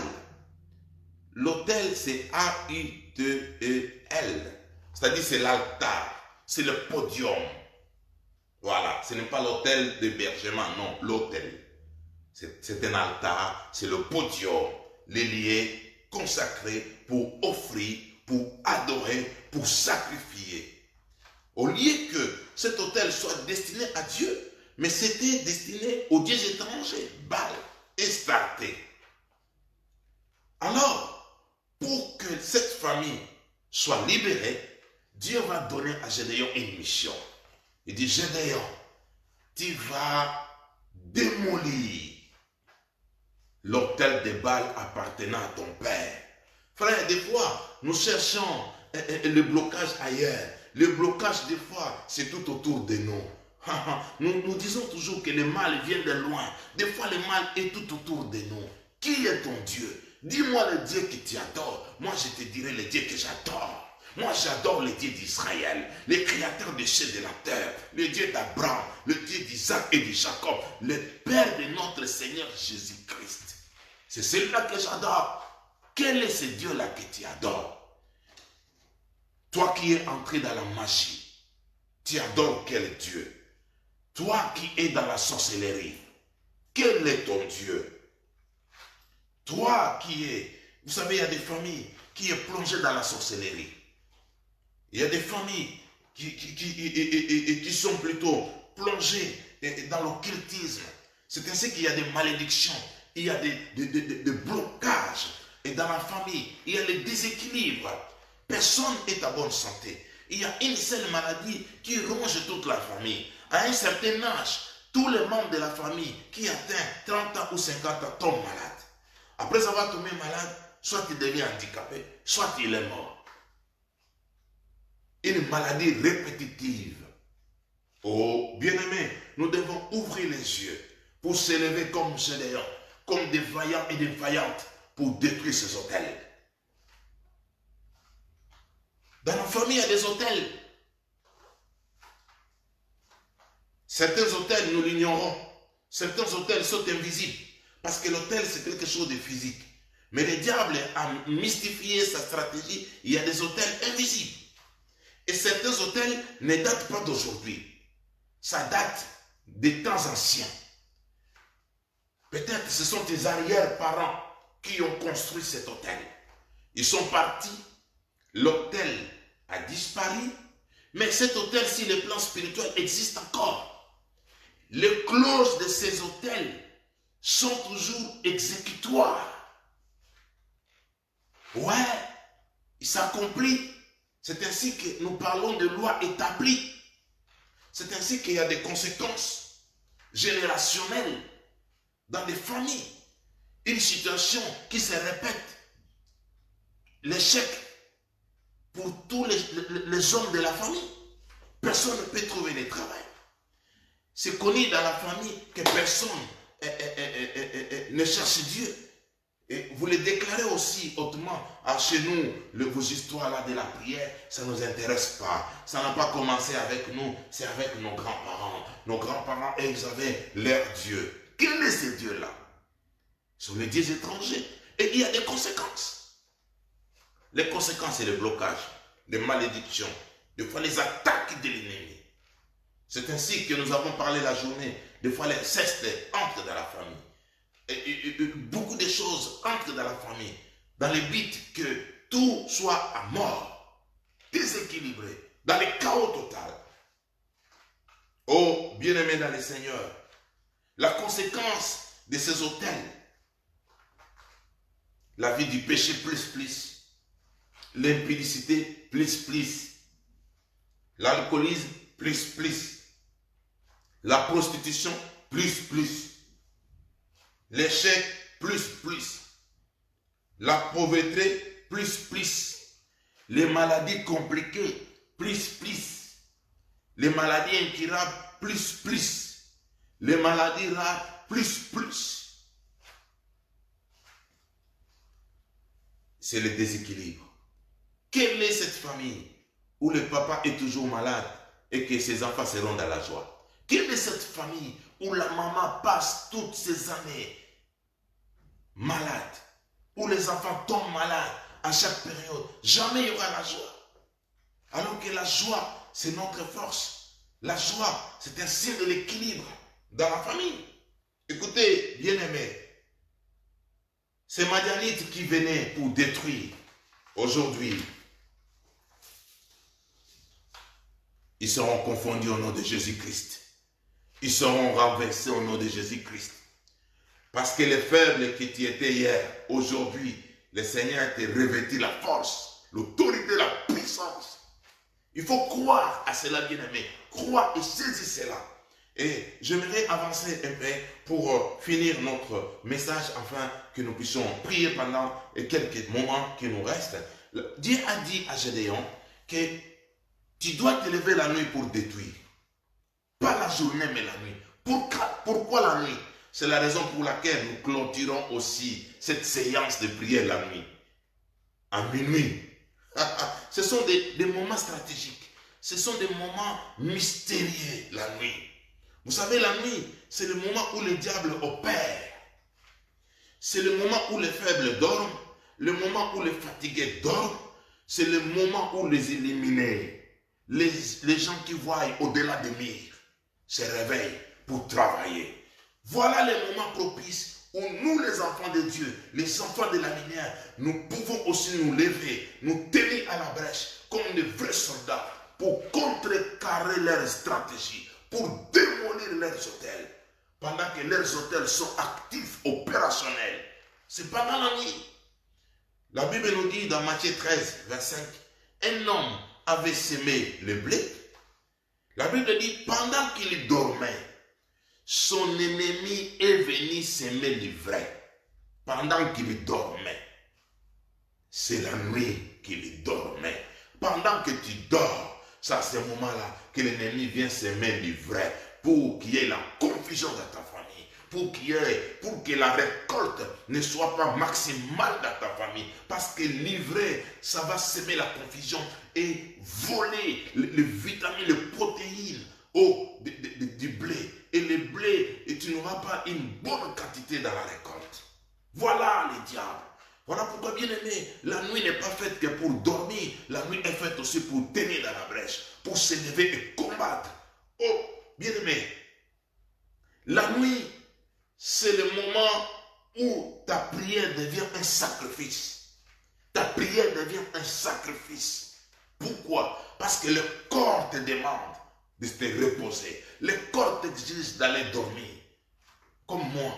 L'autel, c'est A-U-T-E-L. C'est-à-dire, c'est l'altar, c'est le podium. Voilà, ce n'est pas l'autel d'hébergement, non, l'autel. C'est un altar, c'est le podium, les lieux consacrés pour offrir, pour adorer, pour sacrifier. Au lieu que cet autel soit destiné à Dieu, mais c'était destiné aux dieux étrangers, Baal et Astarté. Alors, pour que cette famille soit libérée, Dieu va donner à Gédéon une mission. Il dit, Gédéon, tu vas démolir l'autel de Baal appartenant à ton père. Frère, des fois, nous cherchons le blocage ailleurs. Le blocage, des fois, c'est tout autour de nous. Nous disons toujours que le mal vient de loin. Des fois, le mal est tout autour de nous. Qui est ton Dieu? Dis-moi le Dieu que tu adores. Moi, je te dirai le Dieu que j'adore. Moi, j'adore le Dieu d'Israël, le créateur des cieux et de la terre, le Dieu d'Abraham, le Dieu d'Isaac et de Jacob, le Père de notre Seigneur Jésus-Christ. C'est celui-là que j'adore. Quel est ce Dieu-là que tu adores? Toi qui es entré dans la magie, tu adores quel Dieu? Toi qui es dans la sorcellerie, quel est ton Dieu? Toi qui es, vous savez, il y a des familles qui sont plongées dans la sorcellerie. Il y a des familles qui sont plutôt plongées dans l'occultisme. C'est ainsi qu'il y a des malédictions, il y a des blocages. Et dans la famille, il y a le déséquilibre. Personne n'est à bonne santé. Il y a une seule maladie qui ronge toute la famille. À un certain âge, tous les membres de la famille qui atteignent 30 ans ou 50 ans tombent malades. Après avoir tombé malade, soit il devient handicapé, soit il est mort. Une maladie répétitive. Oh, bien-aimés, nous devons ouvrir les yeux pour s'élever comme Gédéon, comme des vaillants et des vaillantes pour détruire ces autels. Dans la famille, il y a des autels. Certains autels, nous l'ignorons. Certains autels sont invisibles. Parce que l'autel, c'est quelque chose de physique. Mais le diable a mystifié sa stratégie. Il y a des autels invisibles. Et certains autels ne datent pas d'aujourd'hui. Ça date des temps anciens. Peut-être ce sont tes arrière-parents qui ont construit cet autel. Ils sont partis. L'autel a disparu. Mais cet autel, sur le plan spirituel, existe encore. Les clauses de ces autels sont toujours exécutoires. Ouais, il s'accomplit. C'est ainsi que nous parlons de loi établie. C'est ainsi qu'il y a des conséquences générationnelles dans des familles. Une situation qui se répète. L'échec pour tous les hommes de la famille. Personne ne peut trouver de travail. C'est connu dans la famille que personne ne cherche Dieu. Et vous le déclarez aussi hautement chez nous, vos histoires-là de la prière, ça ne nous intéresse pas. Ça n'a pas commencé avec nous, c'est avec nos grands-parents. Nos grands-parents, ils avaient leur Dieu. Quel est ce Dieu-là? Ce sont les dieux étrangers. Et il y a des conséquences. Les conséquences, c'est le blocage, les malédictions, des fois les attaques de l'ennemi. C'est ainsi que nous avons parlé la journée. Des fois, l'inceste entre dans la famille. Et beaucoup de choses entrent dans la famille, dans le but que tout soit à mort, déséquilibré, dans le chaos total. Oh, bien-aimés dans le Seigneur, la conséquence de ces autels, la vie du péché plus, l'impudicité plus, l'alcoolisme plus, la prostitution plus, l'échec plus, la pauvreté plus, les maladies compliquées plus, les maladies incurables plus, les maladies rares plus. C'est le déséquilibre. Quelle est cette famille où le papa est toujours malade et que ses enfants seront dans la joie? Quelle est cette famille où la maman passe toutes ces années malade, où les enfants tombent malades à chaque période? Jamais il y aura la joie. Alors que la joie, c'est notre force. La joie, c'est un signe de l'équilibre dans la famille. Écoutez, bien-aimés, ces Madianites qui venaient pour détruire, aujourd'hui, ils seront confondus au nom de Jésus-Christ. Ils seront renversés au nom de Jésus-Christ. Parce que les faibles que tu étais hier, aujourd'hui, le Seigneur te revêtit la force, l'autorité, la puissance. Il faut croire à cela, bien-aimé. Croire et saisir cela. Et j'aimerais avancer un peu pour finir notre message afin que nous puissions prier pendant quelques moments qui nous restent. Dieu a dit à Gédéon que tu dois te lever la nuit pour détruire. Pas la journée, mais la nuit. Pourquoi la nuit? C'est la raison pour laquelle nous clôturons aussi cette séance de prière la nuit. À minuit. Ce sont des moments stratégiques. Ce sont des moments mystérieux la nuit. Vous savez, la nuit, c'est le moment où le diable opère. C'est le moment où les faibles dorment, le moment où les fatigués dorment. C'est le moment où les éliminés, les gens qui voient au-delà des murs, se réveillent pour travailler. Voilà les moments propices où nous, les enfants de Dieu, les enfants de la lumière, nous pouvons aussi nous lever, nous tenir à la brèche comme de vrais soldats pour contrecarrer leurs stratégies, pour démolir leurs hôtels, pendant que leurs hôtels sont actifs, opérationnels. C'est pendant la nuit. La Bible nous dit dans Matthieu 13, 25, un homme avait semé le blé. La Bible dit, pendant qu'il dormait, son ennemi est venu semer l'ivraie. Pendant qu'il dormait. C'est la nuit qu'il dormait. Pendant que tu dors, c'est à ce moment-là que l'ennemi vient semer l'ivraie pour qu'il y ait la confusion dans ta famille, pour que la récolte ne soit pas maximale dans ta famille. Parce que l'ivraie, ça va semer la confusion et voler les vitamines, les protéines du blé. Et le blé, et tu n'auras pas une bonne quantité dans la récolte. Voilà les diables. Voilà pourquoi, bien aimé, la nuit n'est pas faite que pour dormir. La nuit est faite aussi pour tenir dans la brèche, pour se lever et combattre. Oh, bien aimé, la nuit, c'est le moment où ta prière devient un sacrifice. Ta prière devient un sacrifice. Pourquoi? Parce que le corps te demande de te reposer. Le corps t'exige d'aller dormir. Comme moi,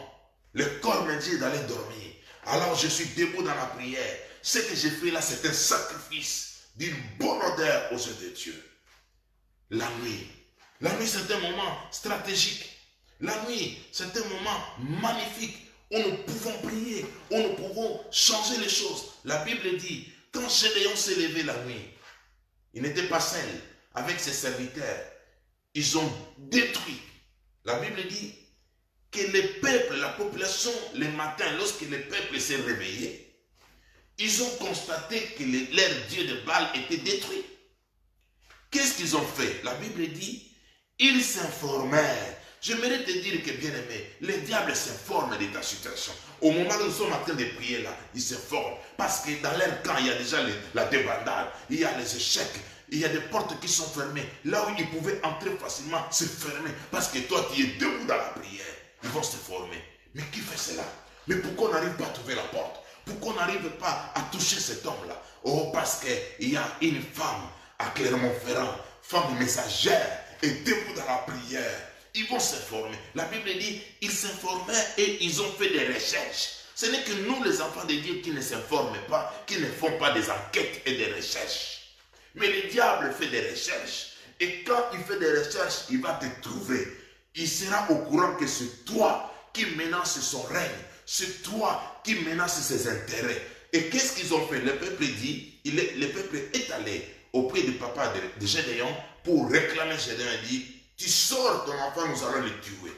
le corps me dit d'aller dormir. Alors je suis debout dans la prière. Ce que j'ai fait là, c'est un sacrifice d'une bonne odeur aux yeux de Dieu. La nuit. La nuit, c'est un moment stratégique. La nuit, c'est un moment magnifique où nous pouvons prier, où nous pouvons changer les choses. La Bible dit, quand Gédéon s'est levé la nuit, il n'était pas seul avec ses serviteurs. Ils ont détruit. La Bible dit que le peuple, la population, le matin, lorsque le peuple s'est réveillé, ils ont constaté que leur dieu de Baal était détruit. Qu'est-ce qu'ils ont fait? La Bible dit, ils s'informèrent. J'aimerais te dire que, bien aimé, le diable s'informe de ta situation. Au moment où nous sommes en train de prier là, ils s'informent. Parce que dans leur camp, il y a déjà la débandade, il y a les échecs, il y a des portes qui sont fermées. Là où ils pouvaient entrer facilement, se fermer. Parce que toi, tu es debout dans la prière. Ils vont se former. Mais qui fait cela? Mais pourquoi on n'arrive pas à trouver la porte? Pourquoi on n'arrive pas à toucher cet homme-là? Oh, parce qu'il y a une femme à Clermont-Ferrand, femme messagère, et debout dans la prière. Ils vont se former. La Bible dit, ils s'informaient et ils ont fait des recherches. Ce n'est que nous, les enfants de Dieu, qui ne s'informent pas, qui ne font pas des enquêtes et des recherches. Mais le diable fait des recherches. Et quand il fait des recherches, il va te trouver. Il sera au courant que c'est toi qui menace son règne. C'est toi qui menace ses intérêts. Et qu'est-ce qu'ils ont fait? Le peuple dit, le peuple est allé auprès du papa de Gédéon pour réclamer. Gédéon dit, tu sors ton enfant, nous allons le tuer.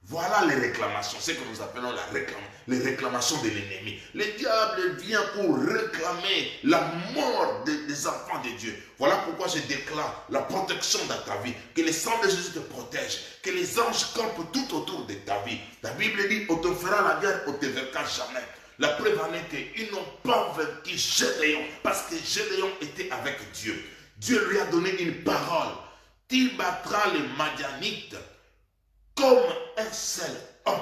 Voilà les réclamations, c'est ce que nous appelons les réclamations de l'ennemi. Le diable vient pour réclamer la mort des enfants de Dieu. Voilà pourquoi je déclare la protection dans ta vie. Que le sang de Jésus te protège. Que les anges campent tout autour de ta vie. La Bible dit, on te fera la guerre, on ne te vaincra jamais. La preuve en est qu'ils n'ont pas vaincu Gédéon parce que Gédéon était avec Dieu. Dieu lui a donné une parole. Il battra les Madianites comme un seul homme.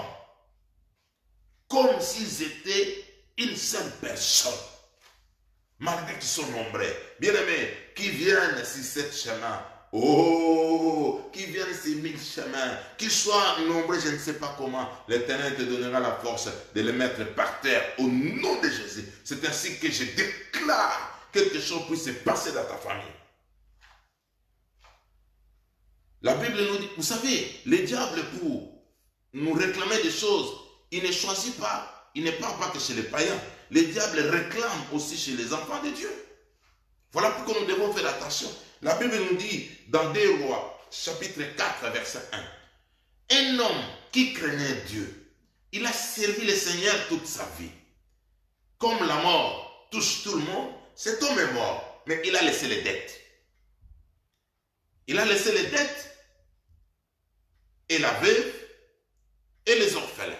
Comme s'ils étaient une seule personne. Malgré qu'ils sont nombreux. Bien-aimés, qui viennent sur ce chemin. Oh, qui viennent sur 1000 chemins. Qu'ils soient nombreux, je ne sais pas comment. L'Éternel te donnera la force de les mettre par terre au nom de Jésus. C'est ainsi que je déclare quelque chose puisse se passer dans ta famille. La Bible nous dit, vous savez, le diable pour nous réclamer des choses, il ne choisit pas, il ne parle pas que chez les païens. Le diable réclame aussi chez les enfants de Dieu. Voilà pourquoi nous devons faire attention. La Bible nous dit dans 2 Rois, chapitre 4, verset 1. Un homme qui craignait Dieu, il a servi le Seigneur toute sa vie. Comme la mort touche tout le monde, cet homme est mort, mais il a laissé les dettes. Il a laissé les dettes et la veuve et les orphelins.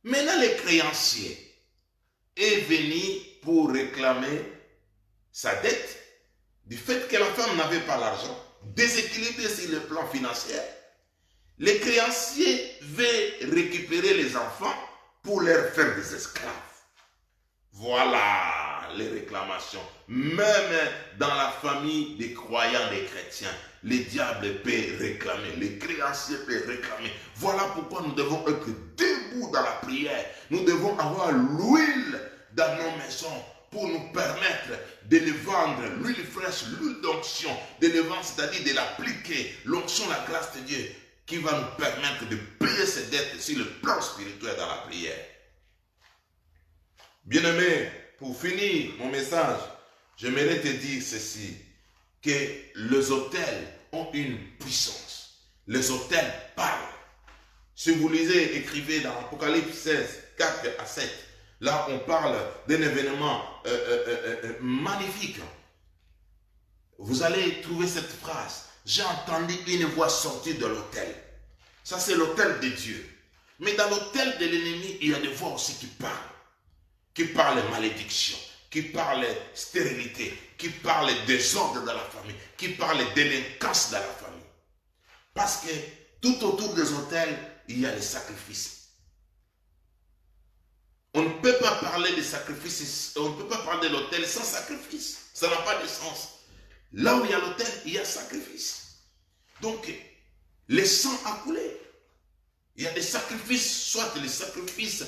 Maintenant, le créancier est venu pour réclamer sa dette du fait que la femme n'avait pas l'argent, déséquilibré sur le plan financier. Le créancier veut récupérer les enfants pour leur faire des esclaves. Voilà les réclamations. Même dans la famille des croyants, des chrétiens, le diable peut réclamer, le créancier peut réclamer. Voilà pourquoi nous devons être debout dans la prière. Nous devons avoir l'huile dans nos maisons pour nous permettre de le vendre, l'huile fraîche, l'huile d'onction, de le vendre, c'est-à-dire de l'appliquer, l'onction, la grâce de Dieu, qui va nous permettre de payer ses dettes sur le plan spirituel dans la prière. Bien-aimé, pour finir mon message, j'aimerais te dire ceci, que les autels ont une puissance. Les autels parlent. Si vous lisez, écrivez dans Apocalypse 16, 4 à 7, là on parle d'un événement magnifique. Vous allez trouver cette phrase. J'ai entendu une voix sortir de l'autel. Ça c'est l'autel de Dieu. Mais dans l'autel de l'ennemi, il y a des voix aussi qui parlent. Qui parlent malédiction, qui parlent stérilité, qui parlent désordre dans la famille, qui parlent délinquance dans la famille. Parce que tout autour des autels, il y a les sacrifices. On ne peut pas parler des sacrifices, on ne peut pas parler de l'autel sans sacrifice. Ça n'a pas de sens. Là où il y a l'autel, il y a sacrifice. Donc, le sang a coulé. Il y a des sacrifices, soit des sacrifices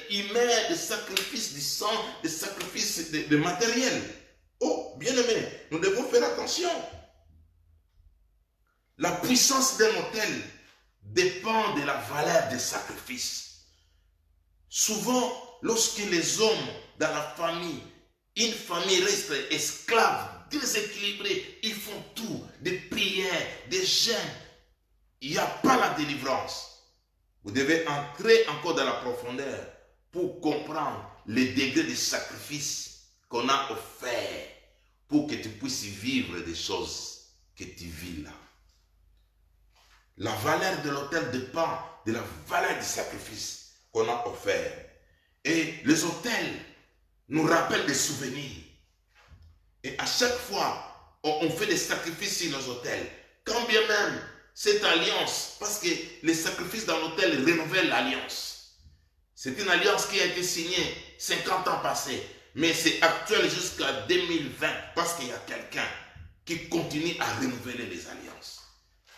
humains, des sacrifices du sang, des sacrifices de matériel. Oh, bien-aimé, nous devons faire attention. La puissance d'un autel dépend de la valeur des sacrifices. Souvent, lorsque les hommes dans la famille, une famille reste esclave, déséquilibrée, ils font tout, des prières, des jeûnes. Il n'y a pas la délivrance. Vous devez entrer encore dans la profondeur pour comprendre les degrés de sacrifice qu'on a offert pour que tu puisses vivre des choses que tu vis là. La valeur de l'autel dépend de la valeur du sacrifice qu'on a offert. Et les autels nous rappellent des souvenirs. Et à chaque fois on fait des sacrifices sur nos autels. Quand bien même cette alliance, parce que les sacrifices dans l'autel renouvellent l'alliance. C'est une alliance qui a été signée 50 ans passés, mais c'est actuel jusqu'à 2020 parce qu'il y a quelqu'un qui continue à renouveler les alliances.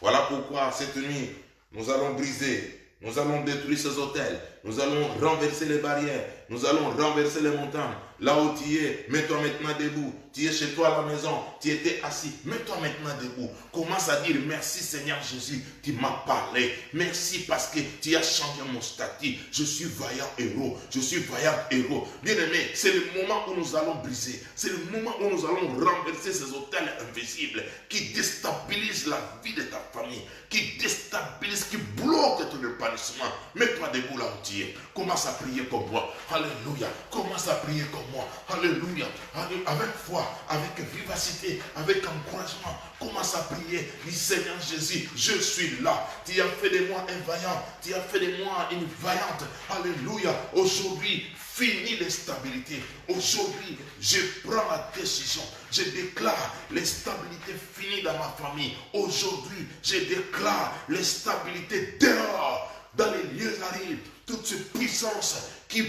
Voilà pourquoi cette nuit, nous allons briser, nous allons détruire ces autels, nous allons renverser les barrières, nous allons renverser les montagnes. Là où tu es, mets-toi maintenant debout. Tu es chez toi à la maison, tu étais assis, mets-toi maintenant debout. Commence à dire merci Seigneur Jésus, tu m'as parlé. Merci parce que tu as changé mon statut. Je suis vaillant héros, je suis vaillant héros. Bien-aimé, c'est le moment où nous allons briser. C'est le moment où nous allons renverser ces autels invisibles qui déstabilisent la vie de ta famille, qui déstabilisent, qui bloquent ton épanouissement. Mets-toi debout là où tu es. Commence à prier comme moi. Alléluia. Commence à prier comme moi. Alléluia. Avec foi, avec vivacité, avec encouragement. Commence à prier. Dis Seigneur Jésus, je suis là. Tu as fait de moi un vaillant. Tu as fait de moi une vaillante. Alléluia. Aujourd'hui, fini l'instabilité. Aujourd'hui, je prends la décision. Je déclare l'instabilité finie dans ma famille. Aujourd'hui, je déclare l'instabilité dehors. Dans les lieux arides, toutes ces puissances qui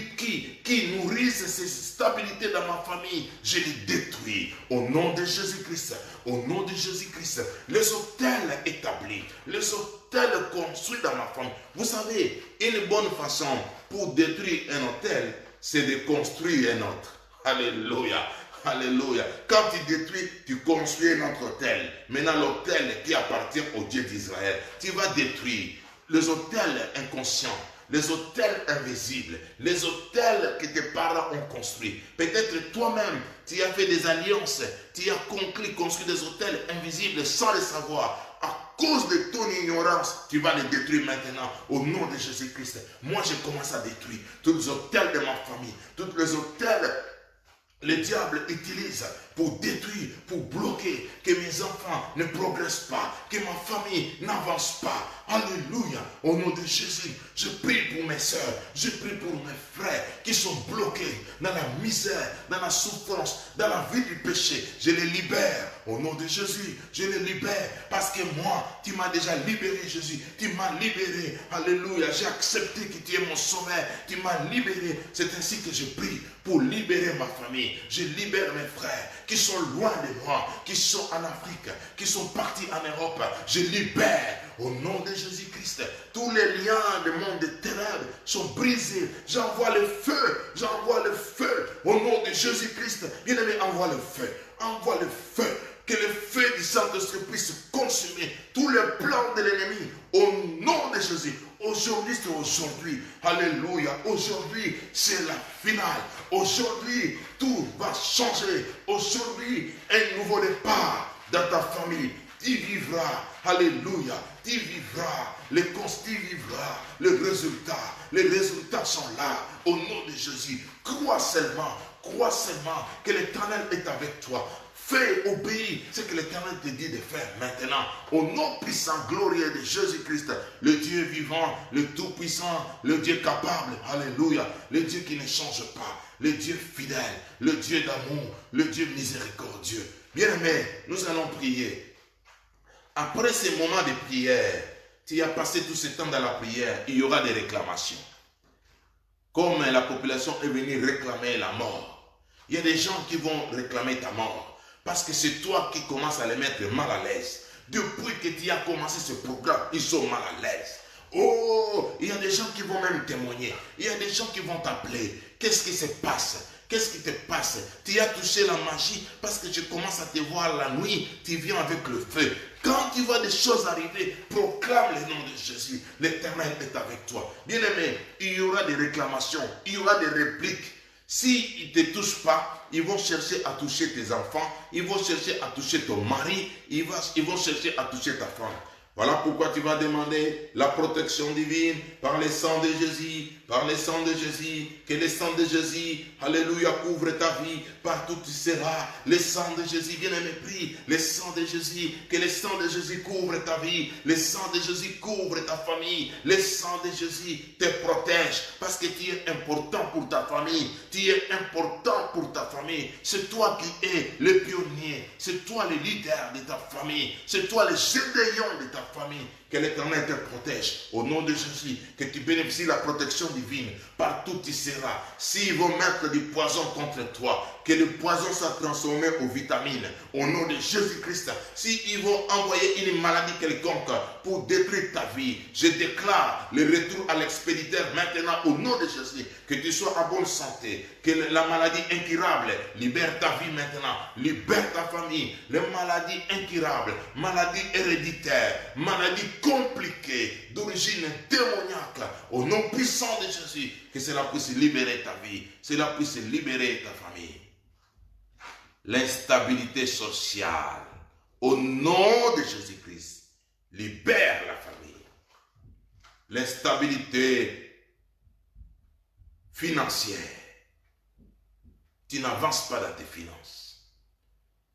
nourrissent ces stabilités dans ma famille, je les détruis. Au nom de Jésus-Christ, au nom de Jésus-Christ, les autels établis, les autels construits dans ma famille. Vous savez, une bonne façon pour détruire un autel, c'est de construire un autre. Alléluia. Alléluia. Quand tu détruis, tu construis un autre autel. Maintenant, l'autel qui appartient au Dieu d'Israël, tu vas détruire les autels inconscients, les autels invisibles, les autels que tes parents ont construits. Peut-être toi-même, tu as fait des alliances, tu as construit des autels invisibles sans le savoir. À cause de ton ignorance, tu vas les détruire maintenant au nom de Jésus-Christ. Moi, je commence à détruire tous les autels de ma famille, tous les autels le diable utilise pour détruire, pour bloquer, que mes enfants ne progressent pas, que ma famille n'avance pas. Alléluia. Au nom de Jésus, je prie pour mes soeurs, je prie pour mes frères qui sont bloqués dans la misère, dans la souffrance, dans la vie du péché. Je les libère. Au nom de Jésus, je les libère parce que moi, tu m'as déjà libéré, Jésus. Tu m'as libéré. Alléluia. J'ai accepté que tu es mon sauveur. Tu m'as libéré. C'est ainsi que je prie pour libérer ma famille. Je libère mes frères qui sont loin de moi, qui sont en Afrique, qui sont partis en Europe. Je libère au nom de Jésus-Christ. Tous les liens du monde de ténèbres sont brisés. J'envoie le feu. J'envoie le feu au nom de Jésus-Christ. Bien-aimé, envoie le feu. Envoie le feu. Que le feu du Saint-Esprit puisse consumer tous les plans de l'ennemi au nom de Jésus. Aujourd'hui, c'est aujourd'hui. Alléluia. Aujourd'hui, c'est la finale. Aujourd'hui, tout va changer. Aujourd'hui, un nouveau départ dans ta famille. Tu vivras. Alléluia. Tu vivras. Tu vivras. Les résultats sont là. Au nom de Jésus. Crois seulement que l'Éternel est avec toi. Fais, obéis ce que l'Éternel te dit de faire maintenant. Au nom puissant, glorieux de Jésus-Christ, le Dieu vivant, le Tout-Puissant, le Dieu capable, alléluia, le Dieu qui ne change pas, le Dieu fidèle, le Dieu d'amour, le Dieu miséricordieux. Bien-aimé, nous allons prier. Après ces moments de prière, tu as passé tout ce temps dans la prière, il y aura des réclamations. Comme la population est venue réclamer la mort, il y a des gens qui vont réclamer ta mort. Parce que c'est toi qui commences à les mettre mal à l'aise. Depuis que tu as commencé ce programme, ils sont mal à l'aise. Oh, il y a des gens qui vont même témoigner. Il y a des gens qui vont t'appeler. Qu'est-ce qui se passe? Qu'est-ce qui te passe? Tu as touché la magie parce que tu commences à te voir la nuit. Tu viens avec le feu. Quand tu vois des choses arriver, proclame le nom de Jésus. L'Éternel est avec toi. Bien-aimé, il y aura des réclamations. Il y aura des répliques. S'ils ne te touchent pas, ils vont chercher à toucher tes enfants, ils vont chercher à toucher ton mari, ils vont chercher à toucher ta femme. Voilà pourquoi tu vas demander la protection divine par les sangs de Jésus, par les sangs de Jésus, que les sangs de Jésus, alléluia, couvre ta vie, partout tu seras. Les sangs de Jésus, bien-aimé, prie, les sangs de Jésus, que les sangs de Jésus couvrent ta vie, les sangs de Jésus couvrent ta famille, les sangs de Jésus te protègent, parce que tu es important pour ta famille, tu es important pour ta famille, c'est toi qui es le pionnier, c'est toi le leader de ta famille, c'est toi le gédéon de ta famille. Que l'Éternel te protège au nom de Jésus, que tu bénéficies de la protection divine. Partout tu seras. S'ils vont mettre du poison contre toi, que le poison soit transformé en vitamines au nom de Jésus-Christ. S'ils vont envoyer une maladie quelconque pour détruire ta vie, je déclare le retour à l'expéditeur maintenant au nom de Jésus. Que tu sois en bonne santé, que la maladie incurable libère ta vie maintenant, libère ta famille. Les maladies incurables, maladies héréditaires, maladies compliquées, d'origine démoniaque, au nom puissant de Jésus, que cela puisse libérer ta vie, cela puisse libérer ta famille. L'instabilité sociale, au nom de Jésus-Christ, libère la famille. L'instabilité financière, tu n'avances pas dans tes finances.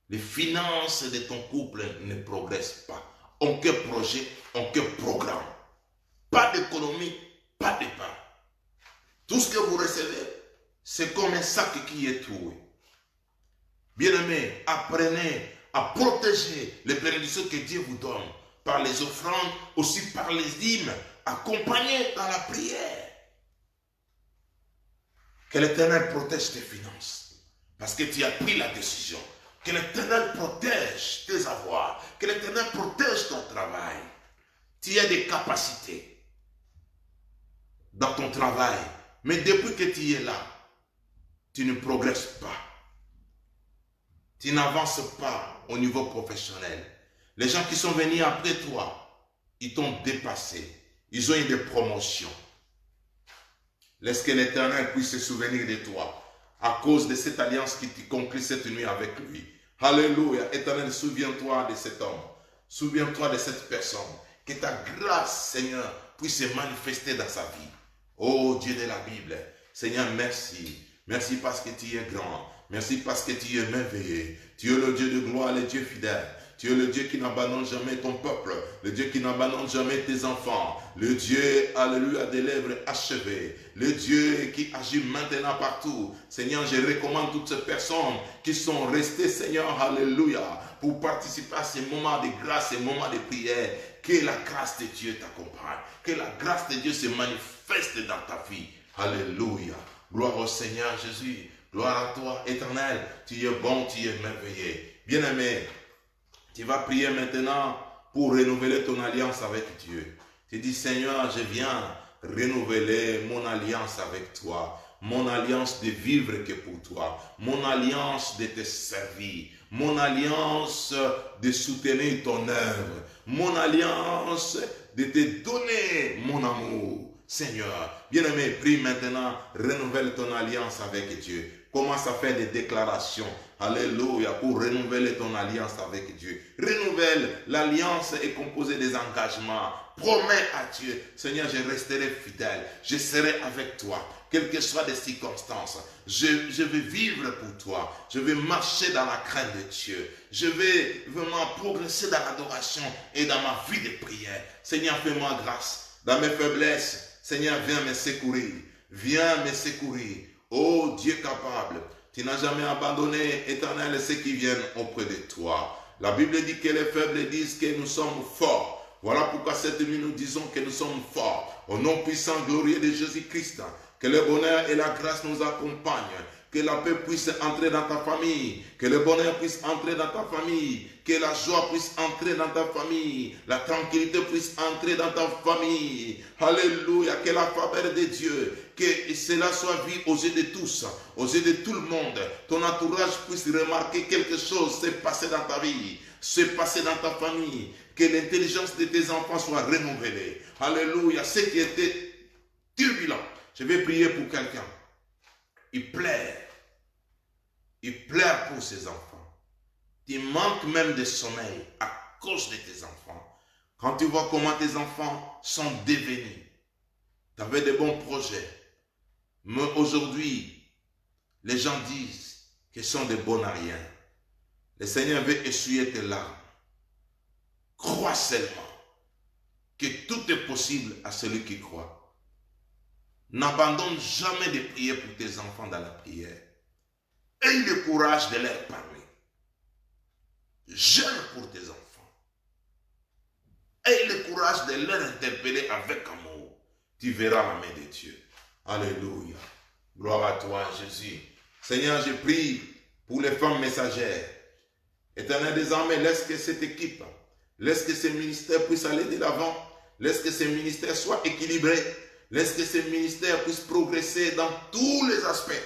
Les finances de ton couple ne progressent pas. Aucun projet, aucun programme. Pas d'économie, pas d'épargne. Tout ce que vous recevez, c'est comme un sac qui est troué. Bien-aimés, apprenez à protéger les bénédictions que Dieu vous donne par les offrandes, aussi par les hymnes, accompagnés dans la prière. Que l'Éternel protège tes finances, parce que tu as pris la décision. Que l'Éternel protège tes avoirs. Que l'Éternel protège ton travail. Tu as des capacités dans ton travail. Mais depuis que tu es là, tu ne progresses pas. Tu n'avances pas au niveau professionnel. Les gens qui sont venus après toi, ils t'ont dépassé. Ils ont eu des promotions. Laisse que l'Éternel puisse se souvenir de toi à cause de cette alliance qui te conclut cette nuit avec lui. Alléluia. Éternel, souviens-toi de cet homme. Souviens-toi de cette personne. Que ta grâce, Seigneur, puisse se manifester dans sa vie. Oh Dieu de la Bible. Seigneur, merci. Merci parce que tu es grand. Merci parce que tu es merveilleux. Tu es le Dieu de gloire, le Dieu fidèle. Tu es le Dieu qui n'abandonne jamais ton peuple, le Dieu qui n'abandonne jamais tes enfants, le Dieu, alléluia, des lèvres achevées, le Dieu qui agit maintenant partout. Seigneur, je recommande toutes ces personnes qui sont restées, Seigneur, alléluia, pour participer à ces moments de grâce, ces moments de prière. Que la grâce de Dieu t'accompagne, que la grâce de Dieu se manifeste dans ta vie. Alléluia. Gloire au Seigneur Jésus. Gloire à toi, Éternel. Tu es bon, tu es merveilleux. Bien-aimé, tu vas prier maintenant pour renouveler ton alliance avec Dieu. Tu dis, Seigneur, je viens renouveler mon alliance avec toi. Mon alliance de vivre que pour toi. Mon alliance de te servir. Mon alliance de soutenir ton œuvre. Mon alliance de te donner mon amour. Seigneur, bien-aimé, prie maintenant, renouvelle ton alliance avec Dieu. Commence à faire des déclarations. Alléluia, pour renouveler ton alliance avec Dieu. Renouvelle, l'alliance est composée des engagements. Promets à Dieu, Seigneur, je resterai fidèle. Je serai avec toi, quelles que soient les circonstances. Je vais vivre pour toi. Je vais marcher dans la crainte de Dieu. Je vais vraiment progresser dans l'adoration et dans ma vie de prière. Seigneur, fais-moi grâce. Dans mes faiblesses, Seigneur, viens me secourir. Viens me secourir. Oh Dieu capable, tu n'as jamais abandonné, Éternel, ceux qui viennent auprès de toi. La Bible dit que les faibles disent que nous sommes forts. Voilà pourquoi cette nuit nous disons que nous sommes forts. Au nom puissant, glorieux de Jésus-Christ, que le bonheur et la grâce nous accompagnent. Que la paix puisse entrer dans ta famille. Que le bonheur puisse entrer dans ta famille. Que la joie puisse entrer dans ta famille. La tranquillité puisse entrer dans ta famille. Alléluia. Que la faveur de Dieu, que cela soit vu aux yeux de tous, aux yeux de tout le monde. Ton entourage puisse remarquer quelque chose s'est passé dans ta vie, s'est passé dans ta famille. Que l'intelligence de tes enfants soit renouvelée. Alléluia. Ce qui était turbulent. Je vais prier pour quelqu'un. Il pleure pour ses enfants. Tu manques même de sommeil à cause de tes enfants. Quand tu vois comment tes enfants sont devenus, tu avais de bons projets. Mais aujourd'hui, les gens disent qu'ils sont des bons à rien. Le Seigneur veut essuyer tes larmes. Crois seulement que tout est possible à celui qui croit. N'abandonne jamais de prier pour tes enfants dans la prière. Aie le courage de leur parler. Jeûne pour tes enfants. Aie le courage de leur interpeller avec amour. Tu verras la main de Dieu. Alléluia. Gloire à toi, Jésus. Seigneur, je prie pour les femmes messagères. Éternel des armées, laisse que cette équipe, laisse que ce ministère puisse aller de l'avant. Laisse que ce ministère soit équilibré. Laisse que ce ministère puisse progresser dans tous les aspects.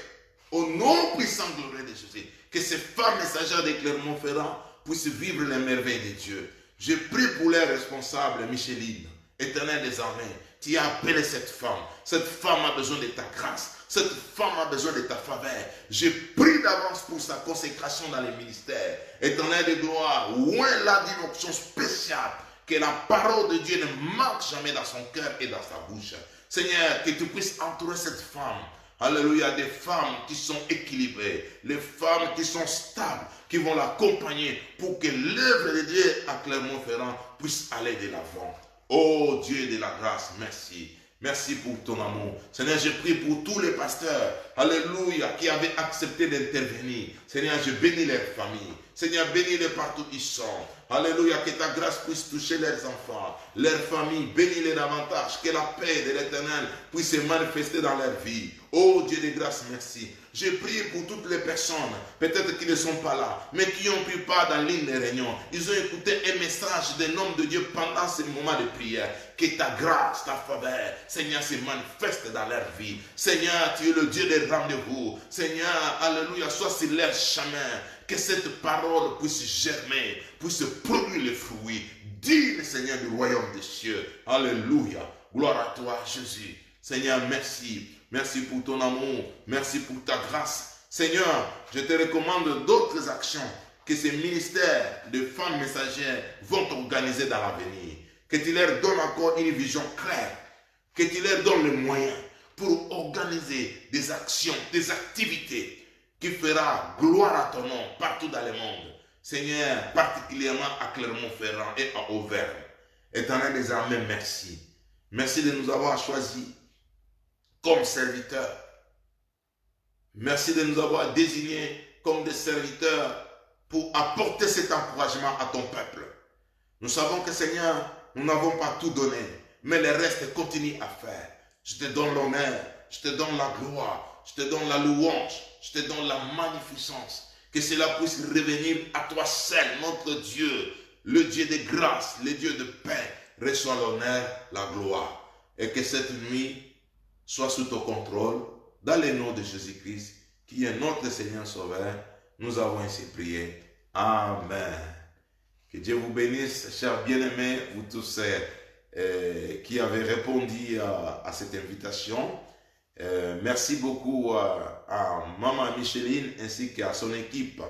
Au nom puissant glorieux de Jésus. Que ces femmes messagères de Clermont-Ferrand puissent vivre les merveilles de Dieu. Je prie pour les responsables, Micheline, Éternel des armées. Tu as appelé cette femme. Cette femme a besoin de ta grâce. Cette femme a besoin de ta faveur. Je prie d'avance pour sa consécration dans les ministères. Éternel de gloire, loin là d'une option spéciale. Que la parole de Dieu ne manque jamais dans son cœur et dans sa bouche. Seigneur, que tu puisses entourer cette femme. Alléluia, des femmes qui sont équilibrées, les femmes qui sont stables, qui vont l'accompagner pour que l'œuvre de Dieu à Clermont-Ferrand puisse aller de l'avant. Oh Dieu de la grâce, merci. Merci pour ton amour. Seigneur, je prie pour tous les pasteurs, alléluia, qui avaient accepté d'intervenir. Seigneur, je bénis leurs familles. Seigneur, bénis-les partout où ils sont. Alléluia, que ta grâce puisse toucher leurs enfants, leurs familles, bénis-les davantage. Que la paix de l'Éternel puisse se manifester dans leur vie. Oh Dieu de grâce, merci. Je prie pour toutes les personnes, peut-être qui ne sont pas là, mais qui ont pris part dans l'une des réunions. Ils ont écouté un message d'un homme de Dieu pendant ce moment de prière. Que ta grâce, ta faveur, Seigneur, se manifeste dans leur vie. Seigneur, tu es le Dieu des rendez-vous. Seigneur, alléluia, sois sur leur chemin. Que cette parole puisse germer, puisse produire les fruits dignes, Seigneur, du royaume des cieux. Alléluia. Gloire à toi, Jésus. Seigneur, merci. Merci pour ton amour. Merci pour ta grâce. Seigneur, je te recommande d'autres actions que ces ministères de femmes messagères vont organiser dans l'avenir. Que tu leur donnes encore une vision claire. Que tu leur donnes les moyens pour organiser des actions, des activités qui fera gloire à ton nom partout dans le monde. Seigneur, particulièrement à Clermont-Ferrand et à Auvergne. Éternel des armées, merci. Merci de nous avoir choisis comme serviteurs. Merci de nous avoir désignés comme des serviteurs pour apporter cet encouragement à ton peuple. Nous savons que, Seigneur, nous n'avons pas tout donné, mais le reste continue à faire. Je te donne l'honneur, je te donne la gloire, je te donne la louange, je te donne la magnificence. Que cela puisse revenir à toi seul, notre Dieu, le Dieu de grâce, le Dieu de paix. Reçois l'honneur, la gloire. Et que cette nuit soit sous ton contrôle, dans le nom de Jésus-Christ, qui est notre Seigneur Sauveur. Nous avons ainsi prié. Amen. Que Dieu vous bénisse, chers bien-aimés, vous tous qui avez répondu à cette invitation. Merci beaucoup à Maman Micheline ainsi qu'à son équipe.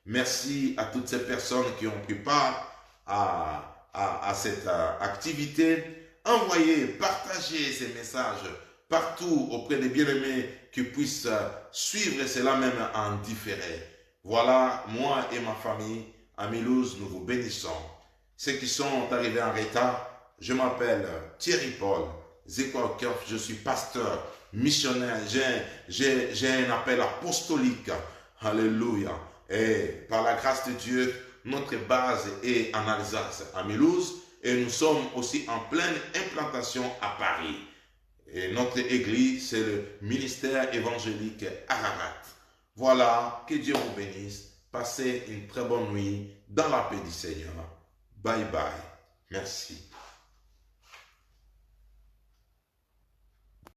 Merci à toutes ces personnes qui ont pris part à cette activité. Envoyez, partagez ces messages partout auprès des bien-aimés qui puissent suivre cela même en différé. Voilà, moi et ma famille, à Mulhouse, nous vous bénissons. Ceux qui sont arrivés en retard, je m'appelle Thierry Paul Zekwakiof, je suis pasteur, missionnaire, j'ai un appel apostolique. Alléluia. Et par la grâce de Dieu, notre base est en Alsace, à Mulhouse, et nous sommes aussi en pleine implantation à Paris. Et notre église, c'est le ministère évangélique Ararat. Voilà, que Dieu vous bénisse. Passez une très bonne nuit dans la paix du Seigneur. Bye bye. Merci.